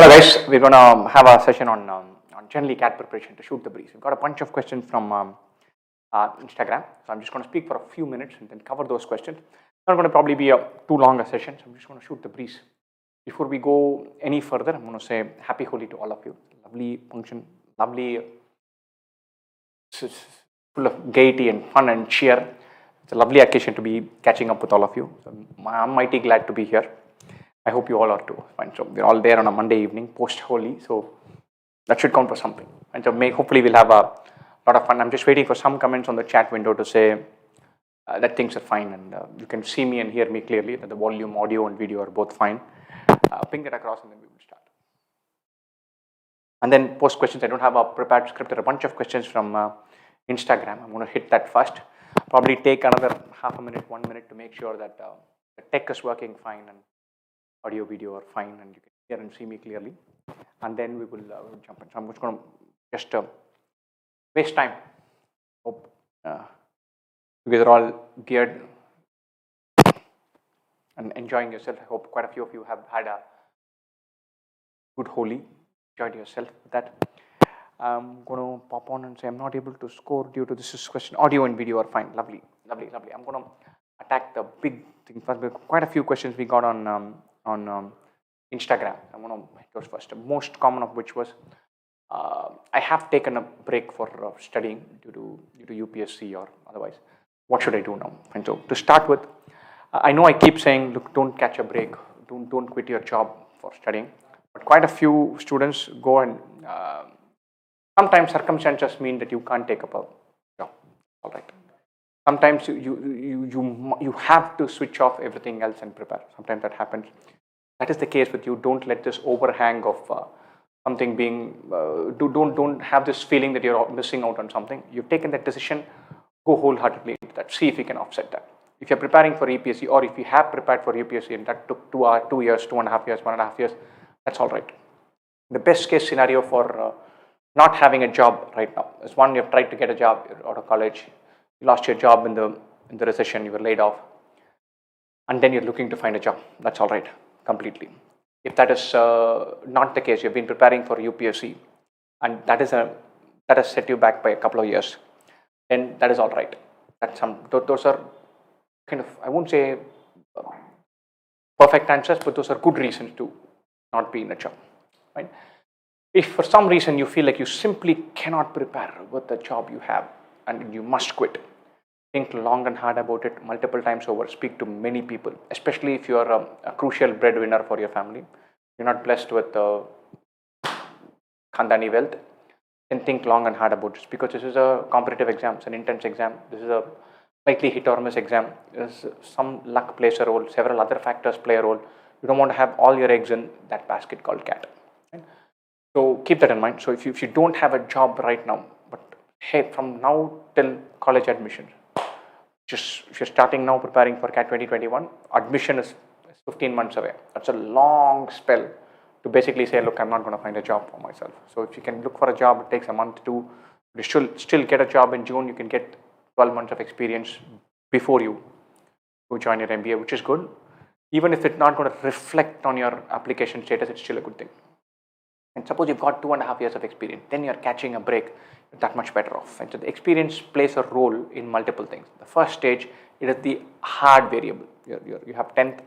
Hello guys, we're going to have a session on generally CAT preparation to shoot the breeze. We've got a bunch of questions from Instagram, so I'm just going to speak for a few minutes and then cover those questions. It's not going to probably be a too long a session, so I'm just going to shoot the breeze. Before we go any further, I'm going to say Happy Holi to all of you. Lovely function, lovely, full of gaiety and fun and cheer. It's a lovely occasion to be catching up with all of you. So I'm mighty glad to be here. I hope you all are too. Fine. So we're all there on a Monday evening, post-Holi, so that should count for something. And so hopefully we'll have a lot of fun. I'm just waiting for some comments on the chat window to say that things are fine and you can see me and hear me clearly, that the volume, audio and video are both fine. Ping that across and then we will start. And then post questions, I don't have a prepared script. There are a bunch of questions from Instagram. I'm going to hit that first. Probably take another half a minute, 1 minute to make sure that the tech is working fine and audio, video are fine and you can hear and see me clearly. And then we will jump in. So I'm just going to just waste time. Hope you guys are all geared and enjoying yourself. I hope quite a few of you have had a good Holi, enjoyed yourself with that. I'm going to pop on and say I'm not able to score due to this question. Audio and video are fine. Lovely, lovely, lovely. I'm going to attack the big thing first. Quite a few questions we got on Instagram. I'm going to hit those first. The most common of which was I have taken a break for studying due to UPSC or otherwise. What should I do now? And so to start with, I know I keep saying, look, don't catch a break. Don't quit your job for studying. But quite a few students go and sometimes circumstances mean that you can't take up a job. All right. Sometimes you have to switch off everything else and prepare. Sometimes that happens. That is the case with you. Don't let this overhang of something being. Don't have this feeling that you're missing out on something. You've taken that decision. Go wholeheartedly into that. See if you can offset that. If you're preparing for UPSC, or if you have prepared for UPSC and that took 2 years, 2.5 years, 1.5 years, that's all right. The best case scenario for not having a job right now is one, you've tried to get a job, you're out of college, you lost your job in the recession, you were laid off, and then you're looking to find a job. That's all right, completely. If that is not the case, you've been preparing for UPSC, and that has set you back by a couple of years, then that is all right. Those are kind of, I won't say perfect answers, but those are good reasons to not be in a job, right? If for some reason you feel like you simply cannot prepare with the job you have and you must quit, think long and hard about it multiple times over, speak to many people, especially if you are a crucial breadwinner for your family, you're not blessed with Khandani wealth, then think long and hard about this, because this is a competitive exam, it's an intense exam, this is a slightly hit or miss exam, some luck plays a role, several other factors play a role. You don't want to have all your eggs in that basket called CAT. Right? So keep that in mind. So if you don't have a job right now, but hey, from now till college admission, just if you're starting now preparing for CAT 2021, admission is 15 months away. That's a long spell to basically say, look, I'm not going to find a job for myself. So if you can look for a job, it takes a month to still get a job in June. You can get 12 months of experience before you go join your MBA, which is good. Even if it's not going to reflect on your application status, it's still a good thing. And suppose you've got 2.5 years of experience, then you're catching a break, you're that much better off. And so the experience plays a role in multiple things. The first stage, it is the hard variable. You have 10th,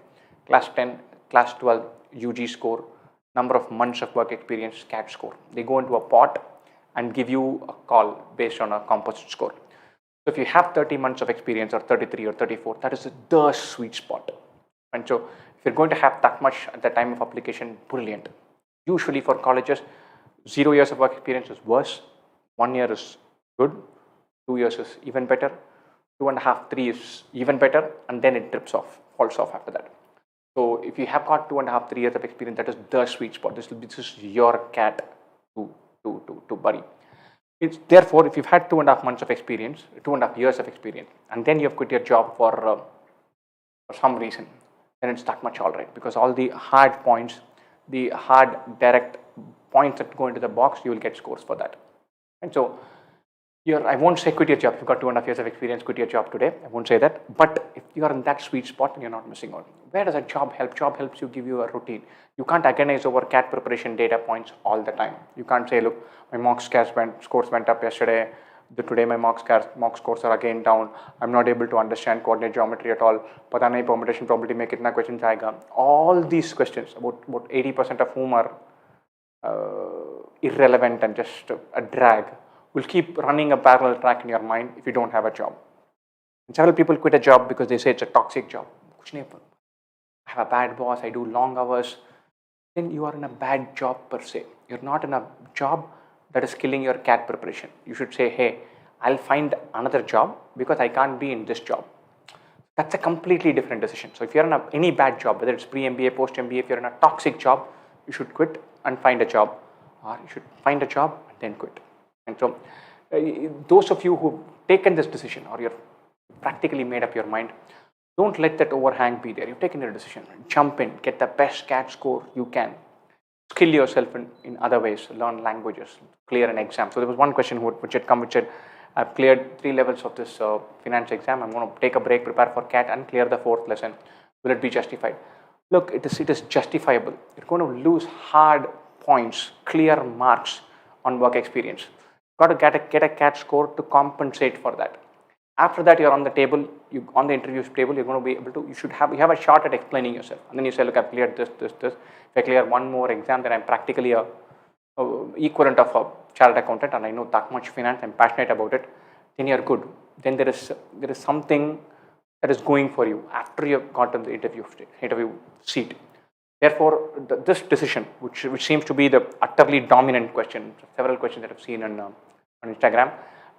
class 10, class 12, UG score, number of months of work experience, CAT score. They go into a pot and give you a call based on a composite score. So if you have 30 months of experience or 33 or 34, that is the sweet spot. And so if you're going to have that much at the time of application, brilliant. Usually for colleges, 0 years of work experience is worse, 1 year is good, 2 years is even better, 2.5, 3 is even better, and then it falls off after that. So if you have got 2.5, 3 years of experience, that is the sweet spot. This is your CAT to bury. Therefore, if you've had 2.5 months of experience, 2.5 years of experience, and then you've quit your job for some reason, then it's that much all right, because all the hard points, the hard direct points that go into the box, you will get scores for that. And so I won't say quit your job. You've got 2.5 years of experience, quit your job today. I won't say that. But if you are in that sweet spot, then you're not missing out. Where does a job help? Job helps you give you a routine. You can't agonize over CAT preparation data points all the time. You can't say, look, my mock scores went up yesterday. Today my mock scores are again down. I'm not able to understand coordinate geometry at all. Pata nahi permutation probability mein kitna questions aayega. All these questions, about 80% of whom are irrelevant and just a drag, will keep running a parallel track in your mind if you don't have a job. And several people quit a job because they say it's a toxic job. I have a bad boss, I do long hours. Then you are in a bad job per se. You're not in a job that is killing your CAT preparation. You should say, hey, I'll find another job because I can't be in this job. That's a completely different decision. So if you're in any bad job, whether it's pre-MBA, post-MBA, if you're in a toxic job, you should quit and find a job. Or you should find a job and then quit. And so those of you who've taken this decision or you're practically made up your mind, don't let that overhang be there. You've taken your decision. Jump in, get the best CAT score you can. Skill yourself in other ways, learn languages, clear an exam. So there was one question which had come, which said, I've cleared 3 levels of this finance exam. I'm going to take a break, prepare for CAT and clear the 4th lesson. Will it be justified? Look, it is justifiable. You're going to lose hard points, clear marks on work experience. Got to get a CAT score to compensate for that. After that, you're on the table, on the interview table, you're going to be able to, you have a shot at explaining yourself. And then you say, look, I've cleared this. If I clear one more exam, then I'm practically a equivalent of a chartered accountant and I know that much finance, I'm passionate about it, then you're good. Then there is something that is going for you after you've gotten the interview seat. Therefore, this decision, which seems to be the utterly dominant question, several questions that I've seen on Instagram,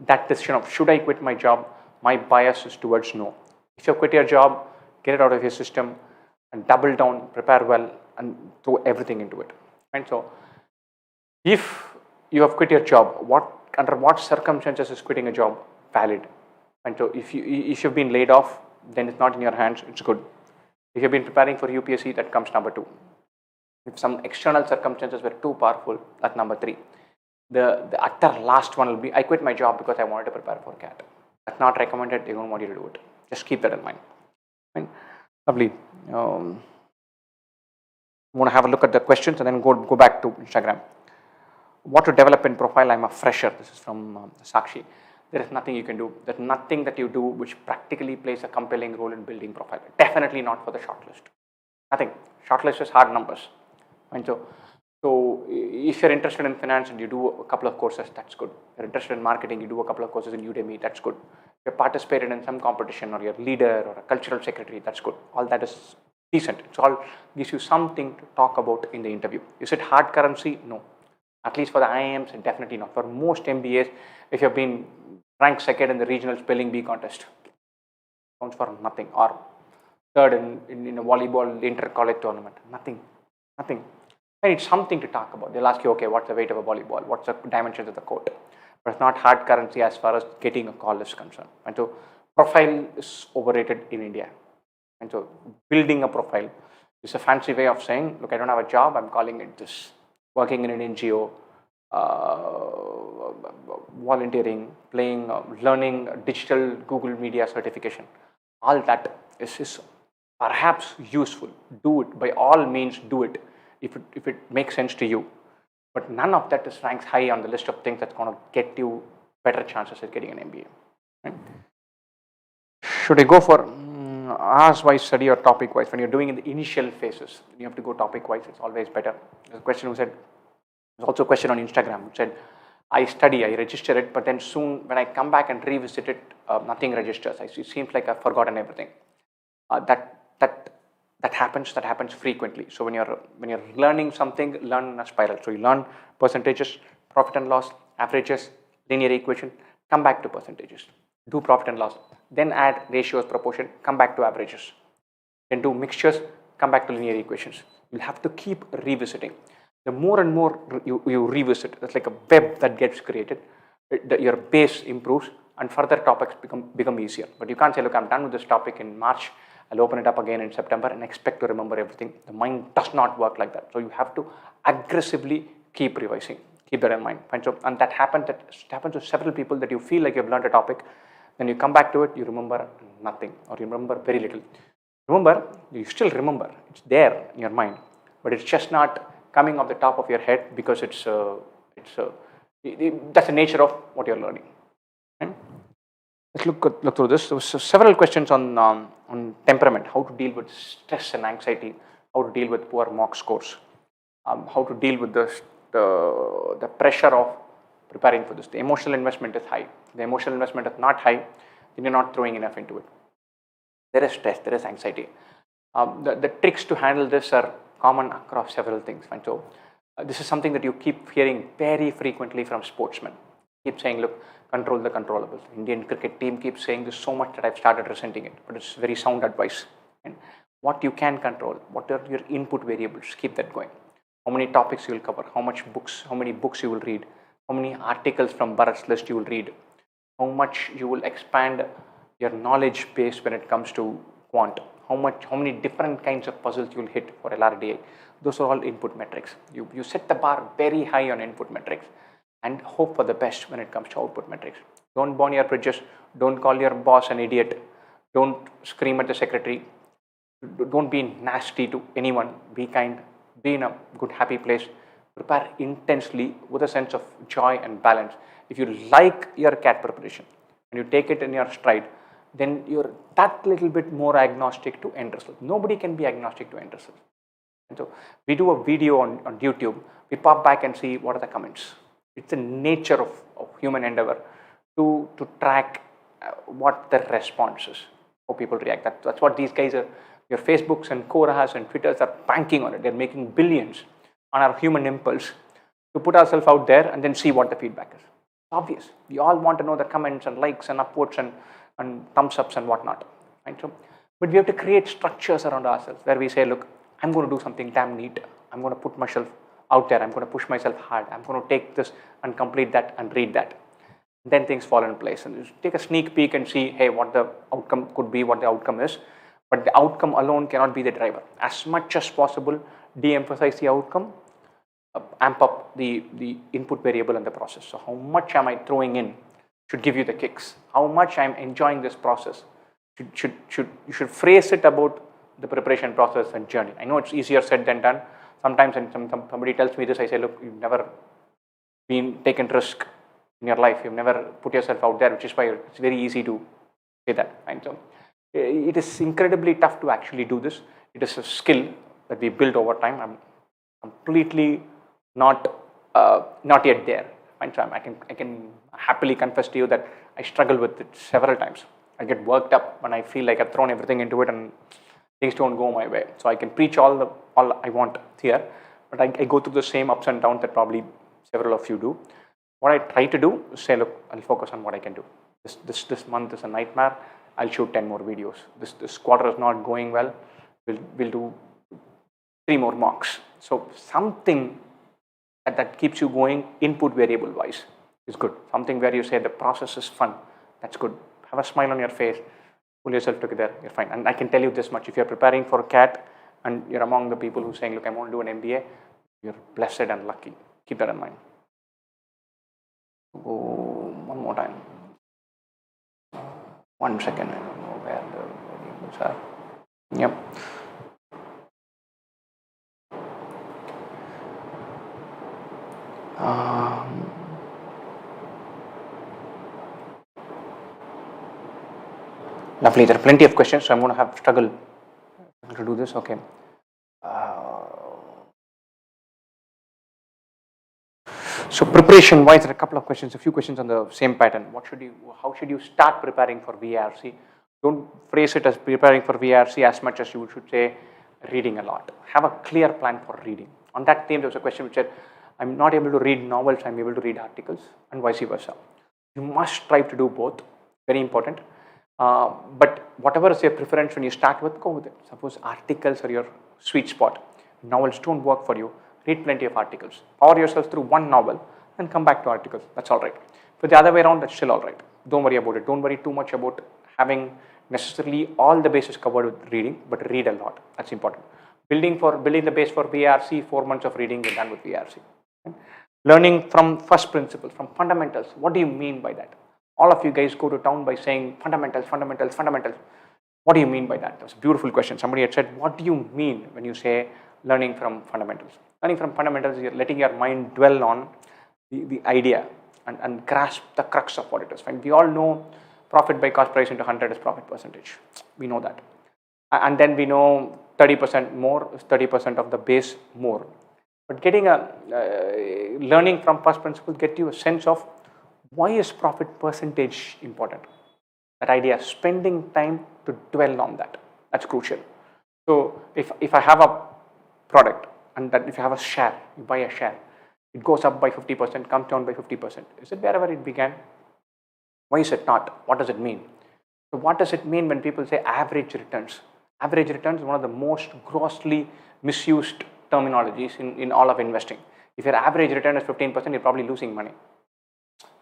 that decision of should I quit my job, my bias is towards no. If you quit your job, get it out of your system and double down, prepare well and throw everything into it. And so, if you have quit your job, under what circumstances is quitting a job valid? And so, if you've been laid off, then it's not in your hands, it's good. If you've been preparing for UPSC, that comes number 2. If some external circumstances were too powerful, that's number 3. The utter last one will be, I quit my job because I wanted to prepare for CAT. That's not recommended, they don't want you to do it. Just keep that in mind. Fine. Lovely. I'm going to have a look at the questions and then go back to Instagram. What to develop in profile? I'm a fresher. This is from Sakshi. There is nothing you can do. There's nothing that you do which practically plays a compelling role in building profile. Definitely not for the shortlist. Nothing. Shortlist is hard numbers. And so if you're interested in finance and you do a couple of courses, that's good. If you're interested in marketing, you do a couple of courses in Udemy, that's good. If you're participated in some competition or you're a leader or a cultural secretary, that's good. All that is decent. It all gives you something to talk about in the interview. Is it hard currency? No. At least for the IIMs, definitely not. For most MBAs, if you've been ranked second in the regional spelling bee contest, counts for nothing. Or third in a volleyball inter-college tournament, nothing. And it's something to talk about. They'll ask you, okay, what's the weight of a volleyball? What's the dimensions of the court? But it's not hard currency as far as getting a call is concerned. And so profile is overrated in India. And so building a profile is a fancy way of saying, look, I don't have a job, I'm calling it this. Working in an NGO, volunteering, playing, learning digital Google Media certification. All that is perhaps useful. Do it. By all means, do it if it makes sense to you. But none of that ranks high on the list of things that's going to get you better chances at getting an MBA. Right? Should I go for hours-wise study or topic-wise? When you're doing in the initial phases, you have to go topic-wise. It's always better. There's a question who said, there's also a question on Instagram which said, I study, I register it, but then soon when I come back and revisit it, nothing registers. It seems like I've forgotten everything. That happens frequently. So when you're learning something, learn in a spiral. So you learn percentages, profit and loss, averages, linear equation, come back to percentages. Do profit and loss, then add ratios, proportion, come back to averages. Then do mixtures, come back to linear equations. You'll have to keep revisiting. The more and more you revisit, it's like a web that gets created, your base improves and further topics become easier. But you can't say, look, I'm done with this topic in March, I'll open it up again in September and expect to remember everything. The mind does not work like that. So you have to aggressively keep revising, Keep that in mind. Fine. So, and that happens to several people, that you feel like you've learned a topic, then you come back to it, you remember nothing, or you remember very little. Remember, you still remember, it's there in your mind, but it's just not coming off the top of your head, because that's the nature of what you're learning. Right? Let's look through this. There was several questions on temperament, how to deal with stress and anxiety, how to deal with poor mock scores, how to deal with the pressure of preparing for this. The emotional investment is high. The emotional investment is not high, then you're not throwing enough into it. There is stress, there is anxiety. The tricks to handle this are common across several things. And so this is something that you keep hearing very frequently from sportsmen. Keep saying, look, control the controllables. Indian cricket team keeps saying this so much that I've started resenting it, but it's very sound advice. And what you can control, what are your input variables, keep that going. How many topics you will cover, how many books you will read, how many articles from Bharat's list you will read, how much you will expand your knowledge base when it comes to quant, how many different kinds of puzzles you will hit for LRDA. Those are all input metrics. You set the bar very high on input metrics and hope for the best when it comes to output metrics. Don't burn your bridges. Don't call your boss an idiot. Don't scream at the secretary. Don't be nasty to anyone. Be kind. Be in a good, happy place. Prepare intensely with a sense of joy and balance. If you like your CAT preparation and you take it in your stride, then you're that little bit more agnostic to end result. Nobody can be agnostic to end result. And so we do a video on YouTube. We pop back and see what are the comments. It's the nature of human endeavor to track what the response is, how people react. That's what these guys are. Your Facebooks and Quoras and Twitters are banking on it. They're making billions on our human impulse to put ourselves out there and then see what the feedback is. It's obvious. We all want to know the comments and likes and upvotes and thumbs ups and whatnot. Right? So, but we have to create structures around ourselves where we say, look, I'm going to do something damn neat. I'm going to put myself out there. I'm going to push myself hard. I'm going to take this and complete that and read that. Then things fall in place. And you take a sneak peek and see, hey, what the outcome could be, what the outcome is. But the outcome alone cannot be the driver. As much as possible, de-emphasize the outcome, amp up the input variable in the process. So how much am I throwing in should give you the kicks. How much I'm enjoying this process. You should phrase it about the preparation process and journey. I know it's easier said than done. Sometimes when somebody tells me this, I say, look, you've never been taken risk in your life. You've never put yourself out there, which is why it's very easy to say that. And so it is incredibly tough to actually do this. It is a skill that we build over time. I'm completely not yet there. And so I can happily confess to you that I struggle with it several times. I get worked up when I feel like I've thrown everything into it and things don't go my way. So I can preach all I want here, but I go through the same ups and downs that probably several of you do. What I try to do is say, look, I'll focus on what I can do. This month is a nightmare. I'll shoot 10 more videos. This quarter is not going well. We'll do 3 more mocks. So something that keeps you going input variable wise is good. Something where you say the process is fun. That's good. Have a smile on your face. Pull yourself together. You're fine. And I can tell you this much. If you're preparing for CAT and you're among the people who are saying, look, I want to do an MBA, you're blessed and lucky. Keep that in mind. Go one more time. 1 second. I don't know where the variables are. Yep. Lovely. There are plenty of questions, so I'm going to have struggle to do this. Okay. So preparation wise, there are a couple of questions, a few questions on the same pattern. How should you start preparing for VRC? Don't phrase it as preparing for VRC as much as you should say reading a lot. Have a clear plan for reading. On that theme, there was a question which said, I'm not able to read novels, I'm able to read articles, and vice versa. You must strive to do both. Very important. But whatever is your preference when you start with, go with it. Suppose articles are your sweet spot. Novels don't work for you. Read plenty of articles. Power yourself through one novel and come back to articles. That's all right. But the other way around, that's still all right. Don't worry about it. Don't worry too much about having necessarily all the bases covered with reading, but read a lot. That's important. Building the base for VRC, 4 months of reading, we're done with VRC. Learning from first principles, from fundamentals. What do you mean by that? All of you guys go to town by saying fundamentals, fundamentals, fundamentals. What do you mean by that? That was a beautiful question. Somebody had said, what do you mean when you say learning from fundamentals? Learning from fundamentals is you're letting your mind dwell on the idea and grasp the crux of what it is. And we all know profit by cost price into 100 is profit percentage. We know that. And then we know 30% more is 30% of the base more. But getting learning from first principles get you a sense of why is profit percentage important. That idea, spending time to dwell on that. That's crucial. So if I have a product and that if you have a share, you buy a share, it goes up by 50%, comes down by 50%. Is it wherever it began? Why is it not? What does it mean? So what does it mean when people say average returns? Average returns is one of the most grossly misused terminologies in all of investing. If your average return is 15%, you're probably losing money.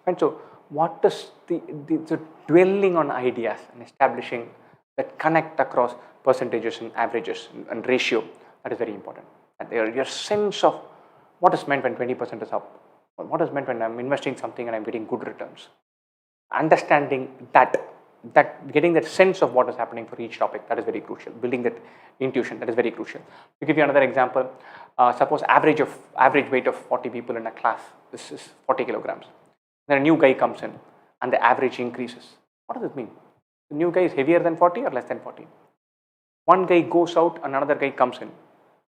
And so what does the dwelling on ideas and establishing that connect across percentages and averages and ratio, that is very important. And your sense of what is meant when 20% is up, what is meant when I'm investing something and I'm getting good returns. Understanding that getting that sense of what is happening for each topic, that is very crucial. Building that intuition, that is very crucial. To give you another example, suppose average weight of 40 people in a class, this is 40 kilograms. Then a new guy comes in and the average increases. What does it mean? The new guy is heavier than 40 or less than 40? One guy goes out, another guy comes in,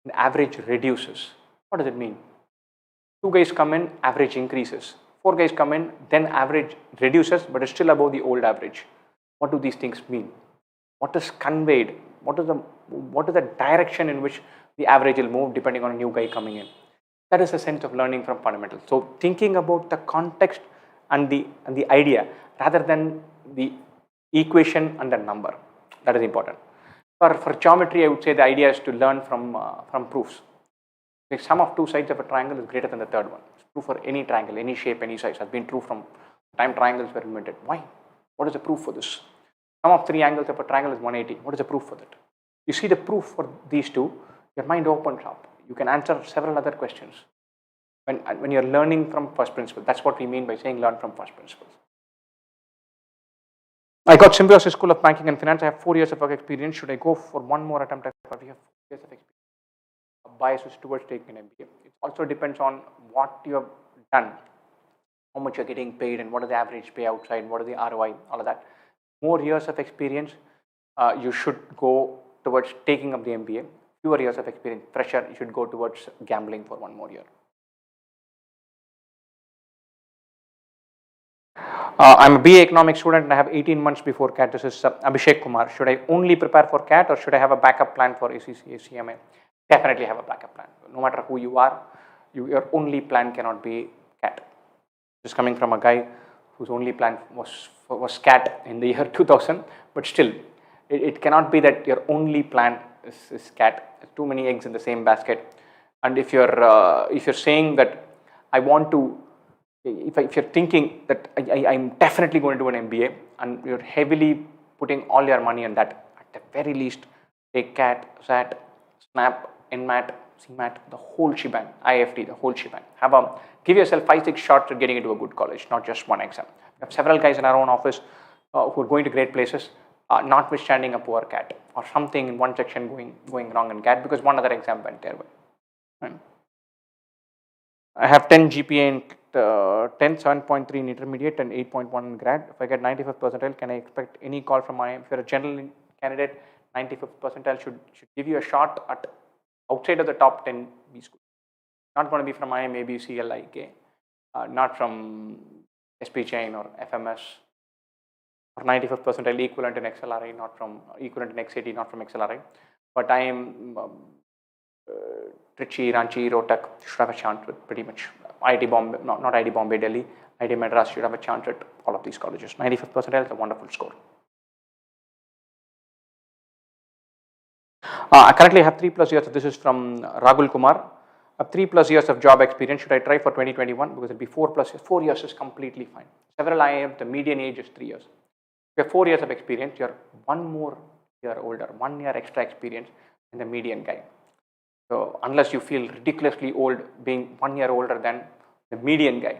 the average reduces. What does it mean? Two guys come in, average increases. Four guys come in, then average reduces, but is still above the old average. What do these things mean? What is conveyed? What is the direction in which the average will move depending on a new guy coming in? That is a sense of learning from fundamentals. So thinking about the context and the idea rather than the equation and the number. That is important. For geometry, I would say the idea is to learn from proofs. The sum of two sides of a triangle is greater than the third one. It's true for any triangle, any shape, any size. Has been true from the time triangles were invented. Why? What is the proof for this? Sum of three angles of a triangle is 180. What is the proof for that? You see the proof for these two, your mind opens up. You can answer several other questions when you're learning from first principles. That's what we mean by saying learn from first principles. I got Symbiosis School of Banking and Finance. I have 4 years of work experience. Should I go for one more attempt? We have 4 years of experience. Bias is towards taking an MBA. It also depends on what you have done, how much you're getting paid, and what is the average pay outside, what is the ROI, all of that. More years of experience, you should go towards taking up the MBA. Fewer years of experience, fresher, you should go towards gambling for 1 more year. I'm a BA economics student and I have 18 months before CAT. This is Abhishek Kumar. Should I only prepare for CAT or should I have a backup plan for ACCA, CMA? Definitely have a backup plan. No matter who you are, your only plan cannot be CAT. This is coming from a guy whose only plan was CAT in the year 2000, but still, it cannot be that your only plan is CAT. There's too many eggs in the same basket. And if you're saying that I want to, if you're thinking that I'm definitely going to do an MBA and you're heavily putting all your money on that, at the very least, take CAT, SAT, SNAP, NMAT, CMAT, the whole shebang, IFT, the whole shebang. Give yourself 5-6 shots at getting into a good college, not just one exam. We have several guys in our own office who are going to great places, notwithstanding a poor CAT or something in one section going wrong in CAT because one other exam went their way. Right? I have 10 GPA in 7.3 in intermediate and 8.1 in grad. If I get 95th percentile, can I expect any call from IIM? If you're a general candidate, 95th percentile should give you a shot at outside of the top 10 B schools. Not going to be from IIM, ABC, LIK, not from SP Chain or FMS, or 95th percentile equivalent in XLRI, not from equivalent in XAT, not from XLRI. But I am Trichy, Ranchi, Rohtak should have a chance with pretty much IIT Bombay, not IIT Bombay, Delhi, IIT Madras should have a chance at all of these colleges. 95th percentile is a wonderful score. I currently have 3+ years. This is from Rahul Kumar. 3+ years of job experience. Should I try for 2021? Because it'll be 4+ years. 4 years is completely fine. Several IIMs, the median age is 3 years. If you have 4 years of experience, you're 1 more year older, 1 year extra experience than the median guy. So unless you feel ridiculously old, being 1 year older than the median guy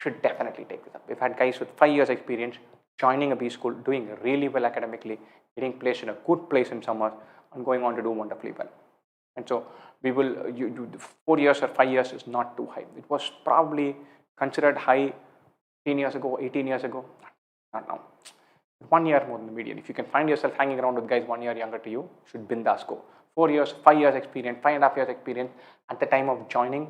should definitely take this up. We've had guys with 5 years experience joining a B school, doing really well academically, getting placed in a good place in summer, and going on to do wonderfully well. And so we will, 4 years or 5 years is not too high. It was probably considered high 10 years ago, 18 years ago, not now. 1 year more than the median. If you can find yourself hanging around with guys 1 year younger to you, should bindas go. 4 years, 5 years experience, 5.5 years experience at the time of joining,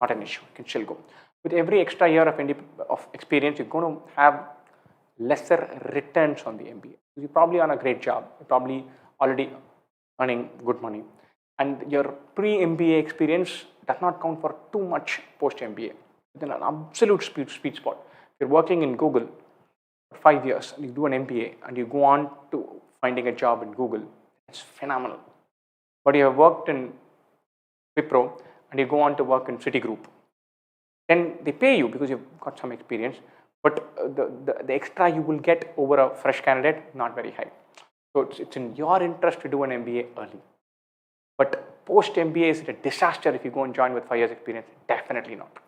not an issue. You can still go. With every extra year of experience, you're going to have lesser returns on the MBA. You're probably on a great job. You're probably already earning good money. And your pre-MBA experience does not count for too much post-MBA. It's an absolute sweet spot. If you're working in Google for 5 years, and you do an MBA, and you go on to finding a job in Google, it's phenomenal. But you have worked in Wipro, and you go on to work in Citigroup, then they pay you because you've got some experience, but the extra you will get over a fresh candidate, not very high. So it's in your interest to do an MBA early. But post-MBA is a disaster if you go and join with 5 years experience. Definitely not.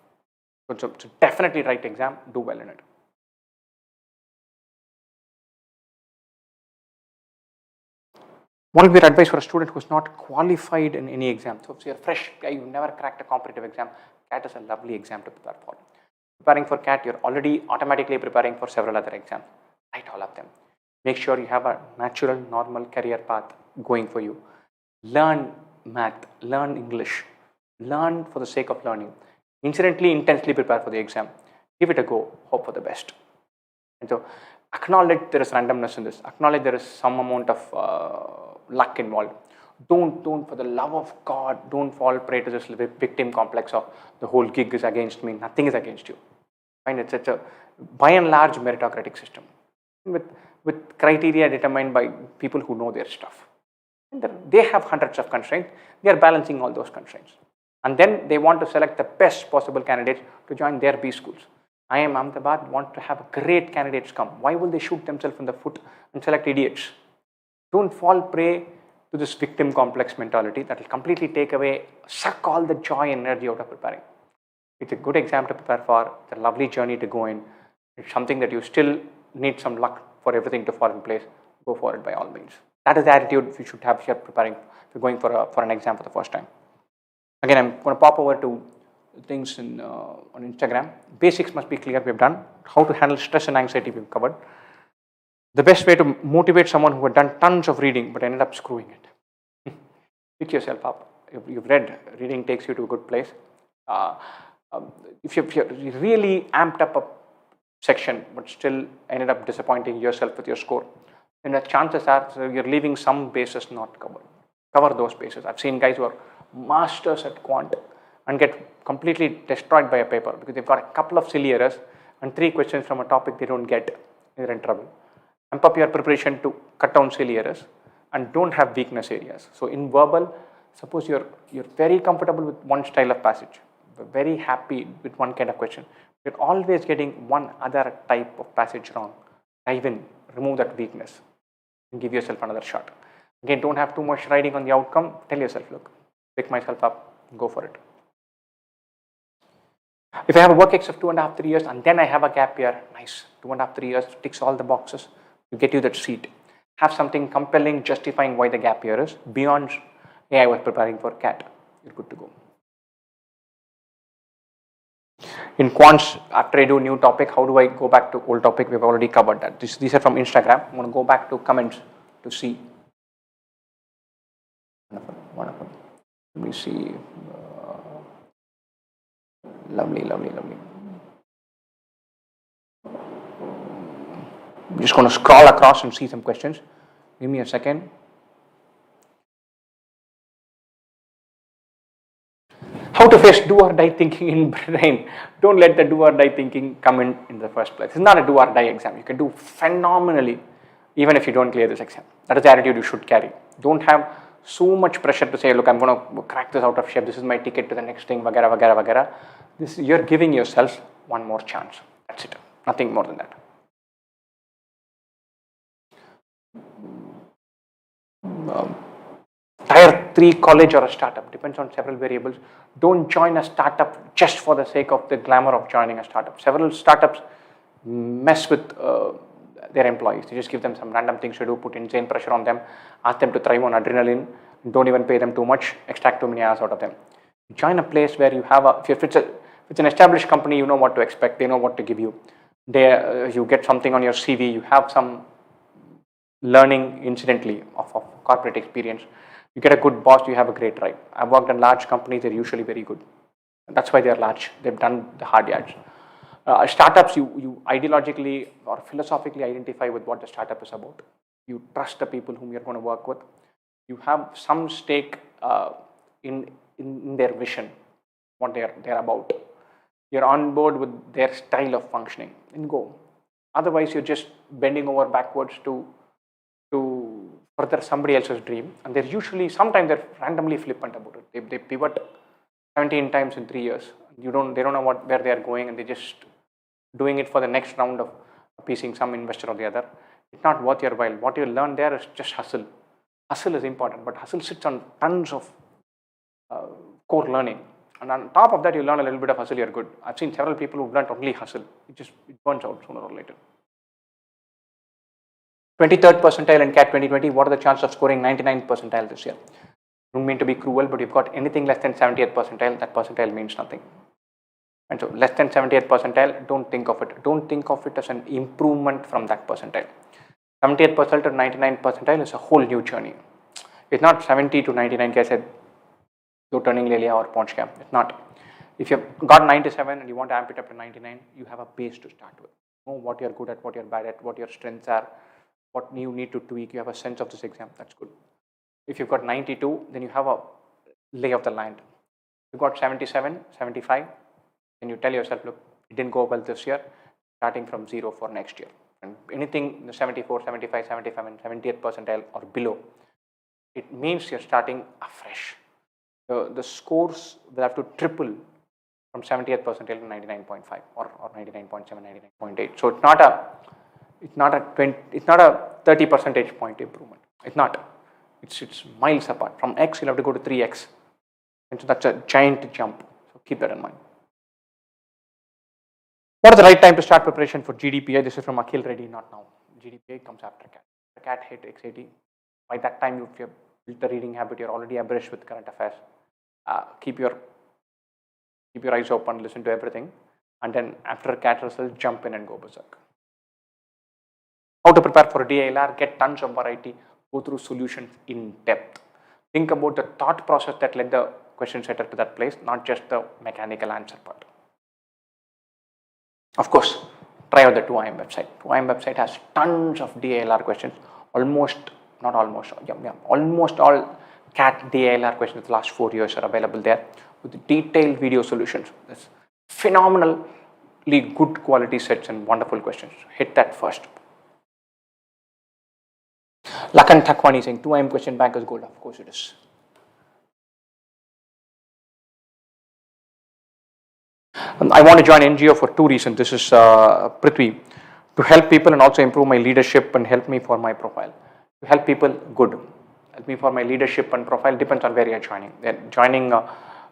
So definitely write exam, do well in it. What will be your advice for a student who is not qualified in any exam? So if you're a fresh guy, you've never cracked a competitive exam, CAT is a lovely exam to prepare for. Preparing for CAT, you're already automatically preparing for several other exams. Write all of them. Make sure you have a natural, normal career path going for you. Learn math, learn English, learn for the sake of learning. Incidentally, intensely prepare for the exam. Give it a go, hope for the best. And so acknowledge there is randomness in this. Acknowledge there is some amount of luck involved. Don't, for the love of God, don't fall prey to this victim complex of the whole gig is against me, nothing is against you. Fine, it's a by and large meritocratic system with criteria determined by people who know their stuff. And they have hundreds of constraints. They are balancing all those constraints. And then they want to select the best possible candidates to join their B schools. I am Ahmedabad, want to have great candidates come. Why will they shoot themselves in the foot and select idiots? Don't fall prey to this victim complex mentality that will completely take away, suck all the joy and energy out of preparing. It's a good exam to prepare for. It's a lovely journey to go in. It's something that you still need some luck for everything to fall in place. Go for it by all means. That is the attitude you should have if you're preparing, if you're going for an exam for the first time. Again, I'm going to pop over to things on Instagram. Basics must be clear, we've done. How to handle stress and anxiety, we've covered. The best way to motivate someone who had done tons of reading but ended up screwing it. Pick yourself up. You've read, reading takes you to a good place. If you're really amped up a section but still ended up disappointing yourself with your score, then the chances are you're leaving some bases not covered. Cover those bases. I've seen guys who are masters at quant and get completely destroyed by a paper because they've got a couple of silly errors and 3 questions from a topic they don't get. They're in trouble. Amp up your preparation to cut down silly errors and don't have weakness areas. So in verbal, suppose you're very comfortable with one style of passage, very happy with one kind of question. You're always getting one other type of passage wrong. Dive in, remove that weakness and give yourself another shot. Again, don't have too much riding on the outcome. Tell yourself, look, pick myself up, go for it. If I have a work ex of 2.5, 3 years and then I have a gap year, nice. 2.5, 3 years ticks all the boxes to get you that seat. Have something compelling justifying why the gap year is beyond, hey, I was preparing for CAT. You're good to go. In quants, after I do new topic, how do I go back to old topic? We've already covered that. These are from Instagram. I'm going to go back to comments to see. Wonderful. Let me see. Lovely. I'm just going to scroll across and see some questions. Give me a second. How to face do or die thinking in brain. Don't let the do or die thinking come in the first place. It's not a do or die exam. You can do phenomenally even if you don't clear this exam. That is the attitude you should carry. Don't have so much pressure to say, look, I'm going to crack this out of shape. This is my ticket to the next thing, vagara. You're giving yourself one more chance. That's it. Nothing more than that. 3 college or a startup, depends on several variables. Don't join a startup just for the sake of the glamour of joining a startup. Several startups mess with their employees. They just give them some random things to do, put insane pressure on them, ask them to thrive on adrenaline, don't even pay them too much, extract too many hours out of them. Join a place where you have if it's an established company, you know what to expect, they know what to give you. You get something on your CV, you have some learning incidentally of corporate experience. You get a good boss, you have a great drive. I've worked in large companies, they're usually very good. That's why they're large. They've done the hard yards. Startups, you ideologically or philosophically identify with what the startup is about. You trust the people whom you're going to work with. You have some stake in their vision, what they're about. You're on board with their style of functioning, and go. Otherwise, you're just bending over backwards to further somebody else's dream, and sometimes they're randomly flippant about it. They pivot 17 times in 3 years. They don't know where they are going, and they just doing it for the next round of appeasing some investor or the other. It's not worth your while. What you learn there is just hustle. Hustle is important, but hustle sits on tons of core learning. And on top of that, you learn a little bit of hustle, you're good. I've seen several people who've learned only hustle. It burns out sooner or later. 23rd percentile in CAT 2020, what are the chances of scoring 99th percentile this year? Don't mean to be cruel, but you've got anything less than 70th percentile, that percentile means nothing. And so less than 70th percentile, don't think of it. Don't think of it as an improvement from that percentile. 70th percentile to 99th percentile is a whole new journey. It's not 70 to 99, like I said, do turning Lelia or Ponch Camp. It's not. If you've got 97 and you want to amp it up to 99, you have a base to start with. Know what you're good at, what you're bad at, what your strengths are, what you need to tweak. You have a sense of this exam. That's good. If you've got 92, then you have a lay of the land. If you've got 77, 75, then you tell yourself, look, it didn't go well this year, starting from 0 for next year. And anything in the 74, 75, 75, and 70th percentile or below, it means you're starting afresh. The scores will have to triple from 70th percentile to 99.5 or 99.7, 99.8. So it's not a 30 percentage point improvement. It's not. It's miles apart. From X, you'll have to go to 3X. And so that's a giant jump. So keep that in mind. What is the right time to start preparation for GDPI? This is from Akhil Reddy, not now. GDPI comes after CAT. The CAT hit X80. By that time, if you've built the reading habit, you're already abreast with current affairs. Keep your eyes open, listen to everything, and then after CAT results, jump in and go berserk. How to prepare for a DILR? Get tons of variety. Go through solutions in depth. Think about the thought process that led the question setter to that place, not just the mechanical answer part. Of course, try out the 2IM website. 2IM website has tons of DILR questions. Almost all CAT DILR questions the last 4 years are available there with detailed video solutions. That's phenomenally good quality sets and wonderful questions. Hit that first. Lakan Thakwani saying 2IM question bank is gold. Of course it is. I want to join NGO for 2 reasons. This is Prithvi. To help people and also improve my leadership and help me for my profile. To help people, good. Help me for my leadership and profile depends on where you're joining. Joining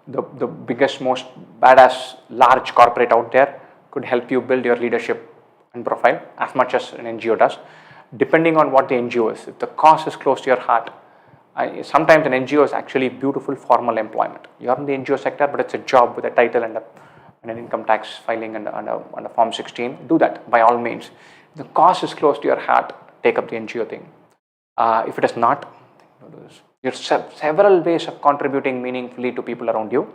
the biggest, most badass large corporate out there could help you build your leadership and profile as much as an NGO does. Depending on what the NGO is. If the cause is close to your heart, sometimes an NGO is actually beautiful formal employment. You're in the NGO sector, but it's a job with a title and an income tax filing and a Form 16. Do that by all means. If the cause is close to your heart, take up the NGO thing. If it is not, don't do this. There's several ways of contributing meaningfully to people around you,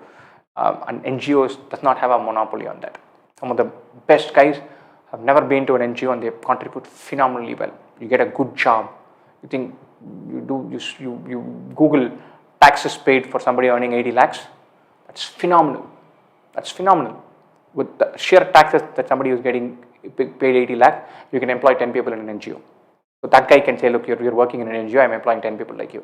and NGOs does not have a monopoly on that. Some of the best guys have never been to an NGO and they contribute phenomenally well. You get a good job. You think you Google taxes paid for somebody earning 80 lakhs. That's phenomenal. That's phenomenal. With the sheer taxes that somebody who's getting paid 80 lakh, you can employ 10 people in an NGO. So that guy can say, look, you're working in an NGO, I'm employing 10 people like you.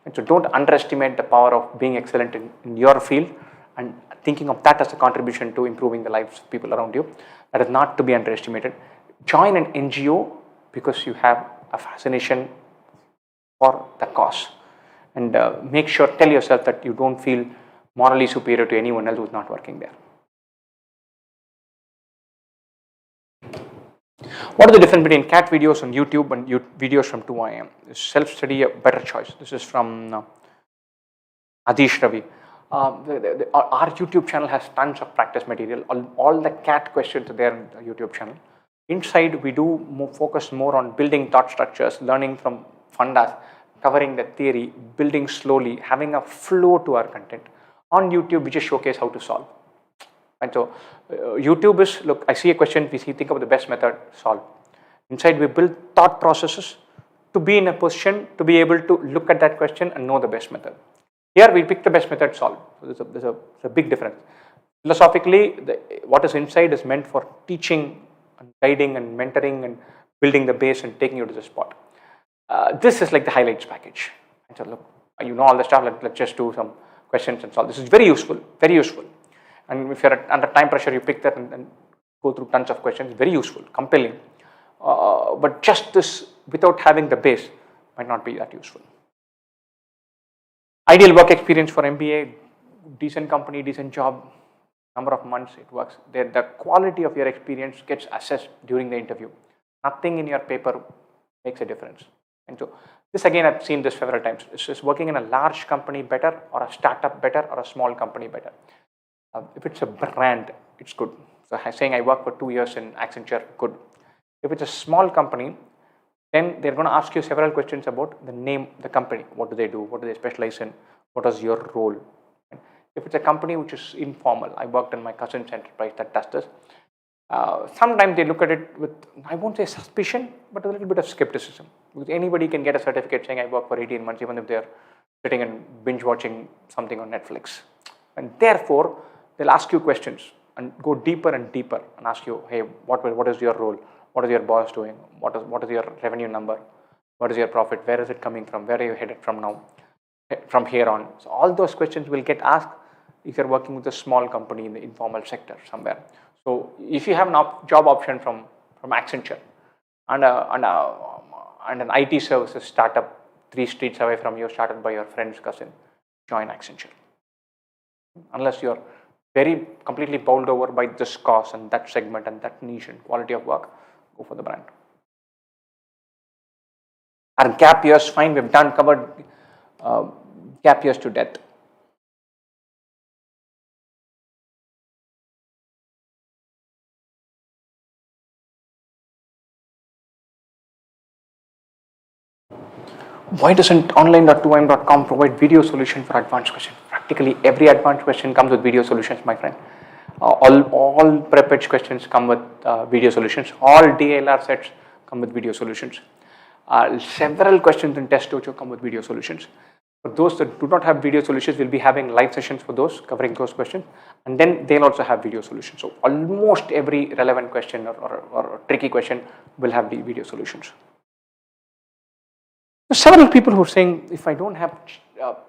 And so don't underestimate the power of being excellent in your field and thinking of that as a contribution to improving the lives of people around you. That is not to be underestimated. Join an NGO because you have a fascination for the cause. and tell yourself that you don't feel morally superior to anyone else who's not working there. What is the difference between cat videos on YouTube and videos from 2IIM? Is self-study a better choice? This is from Adish Ravi. Our YouTube channel has tons of practice material. All the cat questions are there on the YouTube channel. Inside, we do focus more on building thought structures, learning from fundas, covering the theory, building slowly, having a flow to our content. On YouTube, we just showcase how to solve. And so YouTube is, look, I see a question, think of the best method, solve. Inside, we build thought processes to be in a position to be able to look at that question and know the best method. Here, we pick the best method, solve. So there's a big difference. Philosophically, what is inside is meant for teaching and guiding and mentoring and building the base and taking you to the spot. This is like the highlights package. And so look, you know all the stuff, let's just do some questions and solve. This is very useful, very useful. And if you're under time pressure, you pick that and go through tons of questions. Very useful, compelling. But just this, without having the base, might not be that useful. Ideal work experience for MBA, decent company, decent job, number of months it works. The quality of your experience gets assessed during the interview. Nothing in your paper makes a difference. And so this again, I've seen this several times. Is working in a large company better, or a startup better, or a small company better? If it's a brand, it's good. So saying I worked for 2 years in Accenture, good. If it's a small company, then they're going to ask you several questions about the name, the company. What do they do? What do they specialize in? What is your role? And if it's a company which is informal, I worked in my cousin's enterprise that does this. Sometimes they look at it with, I won't say suspicion, but a little bit of skepticism. Because anybody can get a certificate saying I worked for 18 months, even if they're sitting and binge watching something on Netflix. And therefore, they'll ask you questions and go deeper and deeper and ask you, hey, what is your role? What is your boss doing? What is your revenue number? What is your profit? Where is it coming from? Where are you headed from now? From here on. So all those questions will get asked if you're working with a small company in the informal sector somewhere. So if you have an job option from Accenture and an IT services startup 3 streets away from you, started by your friend's cousin, join Accenture. Unless you're very completely bowled over by this cost and that segment and that niche and quality of work, go for the brand. Our gap years, fine, we've covered gap years to death. Why doesn't online.2im.com provide video solution for advanced questions? Practically every advanced question comes with video solutions, my friend. All prepared questions come with video solutions. All DLR sets come with video solutions. Several questions in Test Dojo come with video solutions. For those that do not have video solutions, we'll be having live sessions for those, covering those questions. And then they'll also have video solutions. So almost every relevant question or tricky question will have the video solutions. Several people who are saying, if I don't have,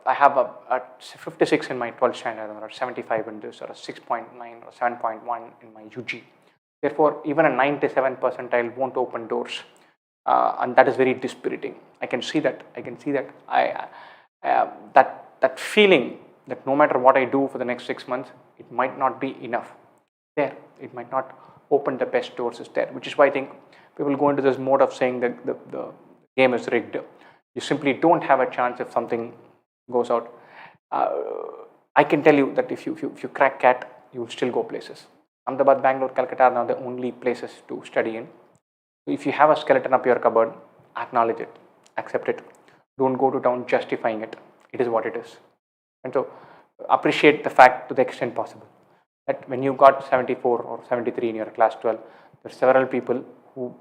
I have a 56 in my 12th standard, or a 75 in this, or a 6.9 or 7.1 in my UG. Therefore, even a 97 percentile won't open doors. And that is very dispiriting. I can see that. That feeling that no matter what I do for the next 6 months, it might not be enough. There, it might not open the best doors is there, which is why I think people go into this mode of saying that the game is rigged. You simply don't have a chance if something goes out. I can tell you that if you crack CAT, you will still go places. Ahmedabad, Bangalore, Calcutta are now the only places to study in. If you have a skeleton up your cupboard, acknowledge it, accept it. Don't go to town justifying it. It is what it is. And so appreciate the fact to the extent possible that when you got 74 or 73 in your class 12, there are several people who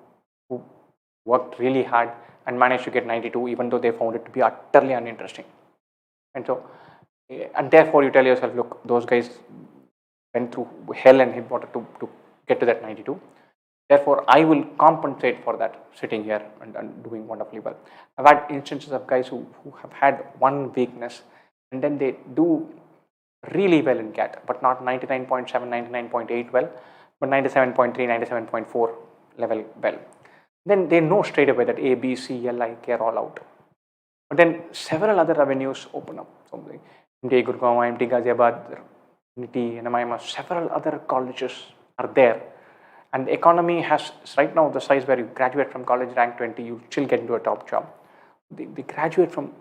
worked really hard and managed to get 92 even though they found it to be utterly uninteresting. And so, and therefore you tell yourself, look, those guys went through hell and high water to get to that 92. Therefore, I will compensate for that sitting here and doing wonderfully well. I've had instances of guys who have had one weakness and then they do really well in CAT, but not 99.7, 99.8 well, but 97.3, 97.4 level well. Then they know straight away that A, B, C, L, I, K are all out. But then several other avenues open up. So the MT Gurgaon, MT Ghaziabad, NITI, NMIMS, several other colleges are there. And the economy has, right now, the size where you graduate from college rank 20, you still get into a top job. They graduate from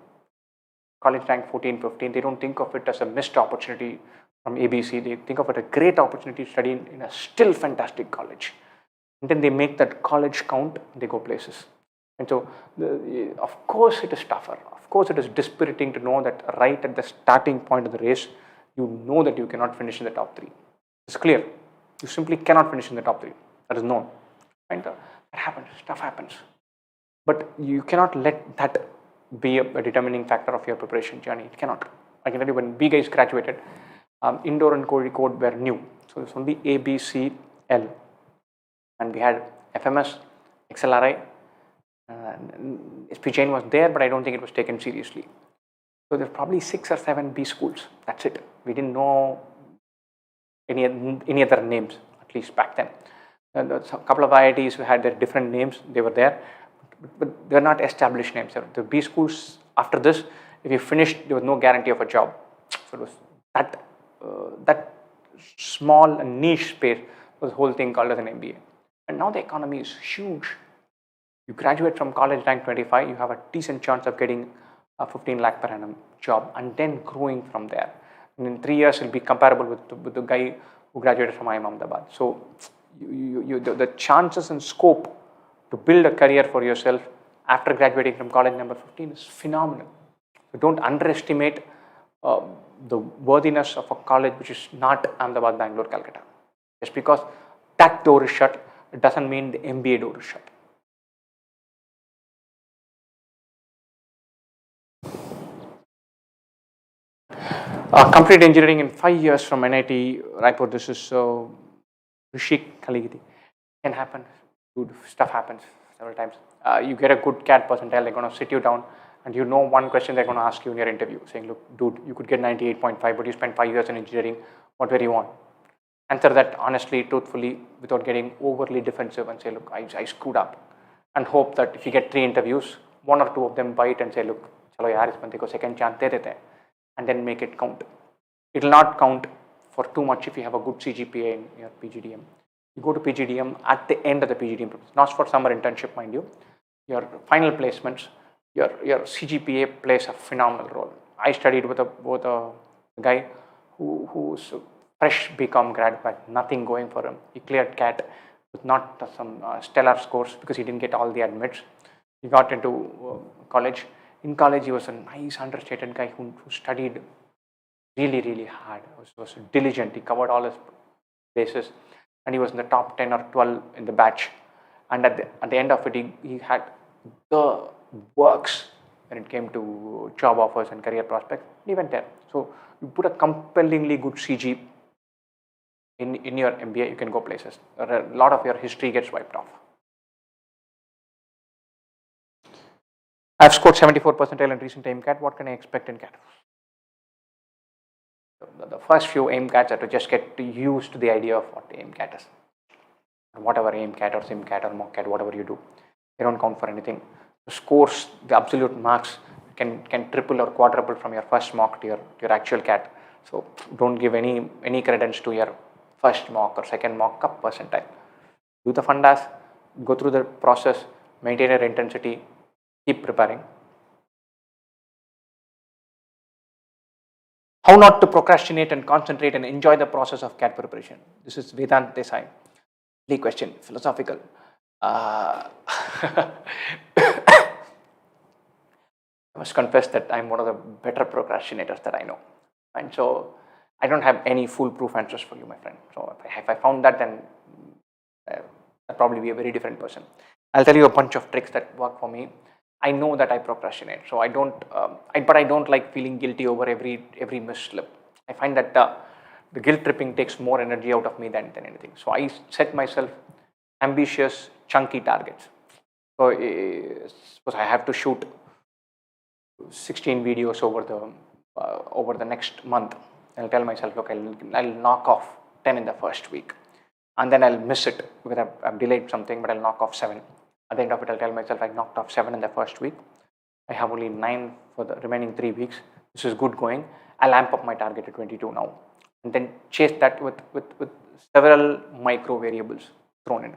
college rank 14, 15, they don't think of it as a missed opportunity from ABC. They think of it as a great opportunity to study in a still fantastic college. And then they make that college count, they go places. And so, of course, it is tougher. Of course, it is dispiriting to know that right at the starting point of the race, you know that you cannot finish in the top 3. It's clear. You simply cannot finish in the top 3. That is known. And that happens. Stuff happens. But you cannot let that be a determining factor of your preparation journey. It cannot. I can tell you, when we guys graduated, indoor and code were new. So it's only A, B, C, L. And we had FMS, XLRI, SP chain was there, but I don't think it was taken seriously. So there's probably 6 or 7 B schools. That's it. We didn't know any other names, at least back then. A couple of IITs who had their different names, they were there, but they're not established names. The B schools, after this, if you finished, there was no guarantee of a job. So it was that small and niche space was the whole thing called as an MBA. And now the economy is huge. You graduate from college rank 25, you have a decent chance of getting a 15 lakh per annum job and then growing from there. And in 3 years, it will be comparable with the guy who graduated from IIM Ahmedabad. So the chances and scope to build a career for yourself after graduating from college number 15 is phenomenal. So don't underestimate the worthiness of a college which is not Ahmedabad, Bangalore, Calcutta. Just because that door is shut, it doesn't mean the MBA door is shut. Complete engineering in 5 years from NIT Raipur. This is Rishik Kaligiti. Can happen. Dude, stuff happens several times. You get a good CAT percentile, they're going to sit you down, and you know one question they're going to ask you in your interview, saying, look, dude, you could get 98.5, but you spent 5 years in engineering. What were you on? Answer that honestly, truthfully, without getting overly defensive, and say, look, I screwed up. And hope that if you get 3 interviews, 1 or 2 of them bite and say, look, chalo yaar, is bande ko second chance de dete hain. And then make it count. It will not count for too much if you have a good CGPA in your PGDM. You go to PGDM at the end of the PGDM process, not for summer internship, mind you. Your final placements, your CGPA plays a phenomenal role. I studied with a guy who's fresh BCom grad, but nothing going for him. He cleared CAT with not some stellar scores because he didn't get all the admits. He got into college. In college, he was a nice, understated guy who studied really, really hard. Was diligent. He covered all his bases, and he was in the top 10 or 12 in the batch. And at the end of it, he had the works when it came to job offers and career prospects. He went there. So you put a compellingly good CG in your MBA, you can go places. A lot of your history gets wiped off. I've scored 74 percentile in recent AIMCAT. What can I expect in CAT? The first few AIMCATs are to just get used to the idea of what the AIMCAT is. Whatever AIMCAT or SIMCAT or MOCCAT, whatever you do, they don't count for anything. The scores, the absolute marks can triple or quadruple from your first mock to your actual CAT. So don't give any credence to your first mock or second mock cup percentile. Do the fundas, go through the process, maintain your intensity, keep preparing. How not to procrastinate and concentrate and enjoy the process of CAT preparation. This is Vedant Desai. The question, philosophical. I must confess that I'm one of the better procrastinators that I know. And so I don't have any foolproof answers for you, my friend. So if I found that, then I'd probably be a very different person. I'll tell you a bunch of tricks that work for me. I know that I procrastinate, so I don't. But I don't like feeling guilty over every misslip. I find that the guilt tripping takes more energy out of me than anything. So I set myself ambitious, chunky targets. So suppose I have to shoot 16 videos over the next month. I'll tell myself, look, I'll knock off 10 in the first week, and then I'll miss it because I've delayed something, but I'll knock off 7. At the end of it, I'll tell myself I knocked off 7 in the first week. I have only 9 for the remaining 3 weeks. This is good going. I'll amp up my target to 22 now, and then chase that with several micro variables thrown in.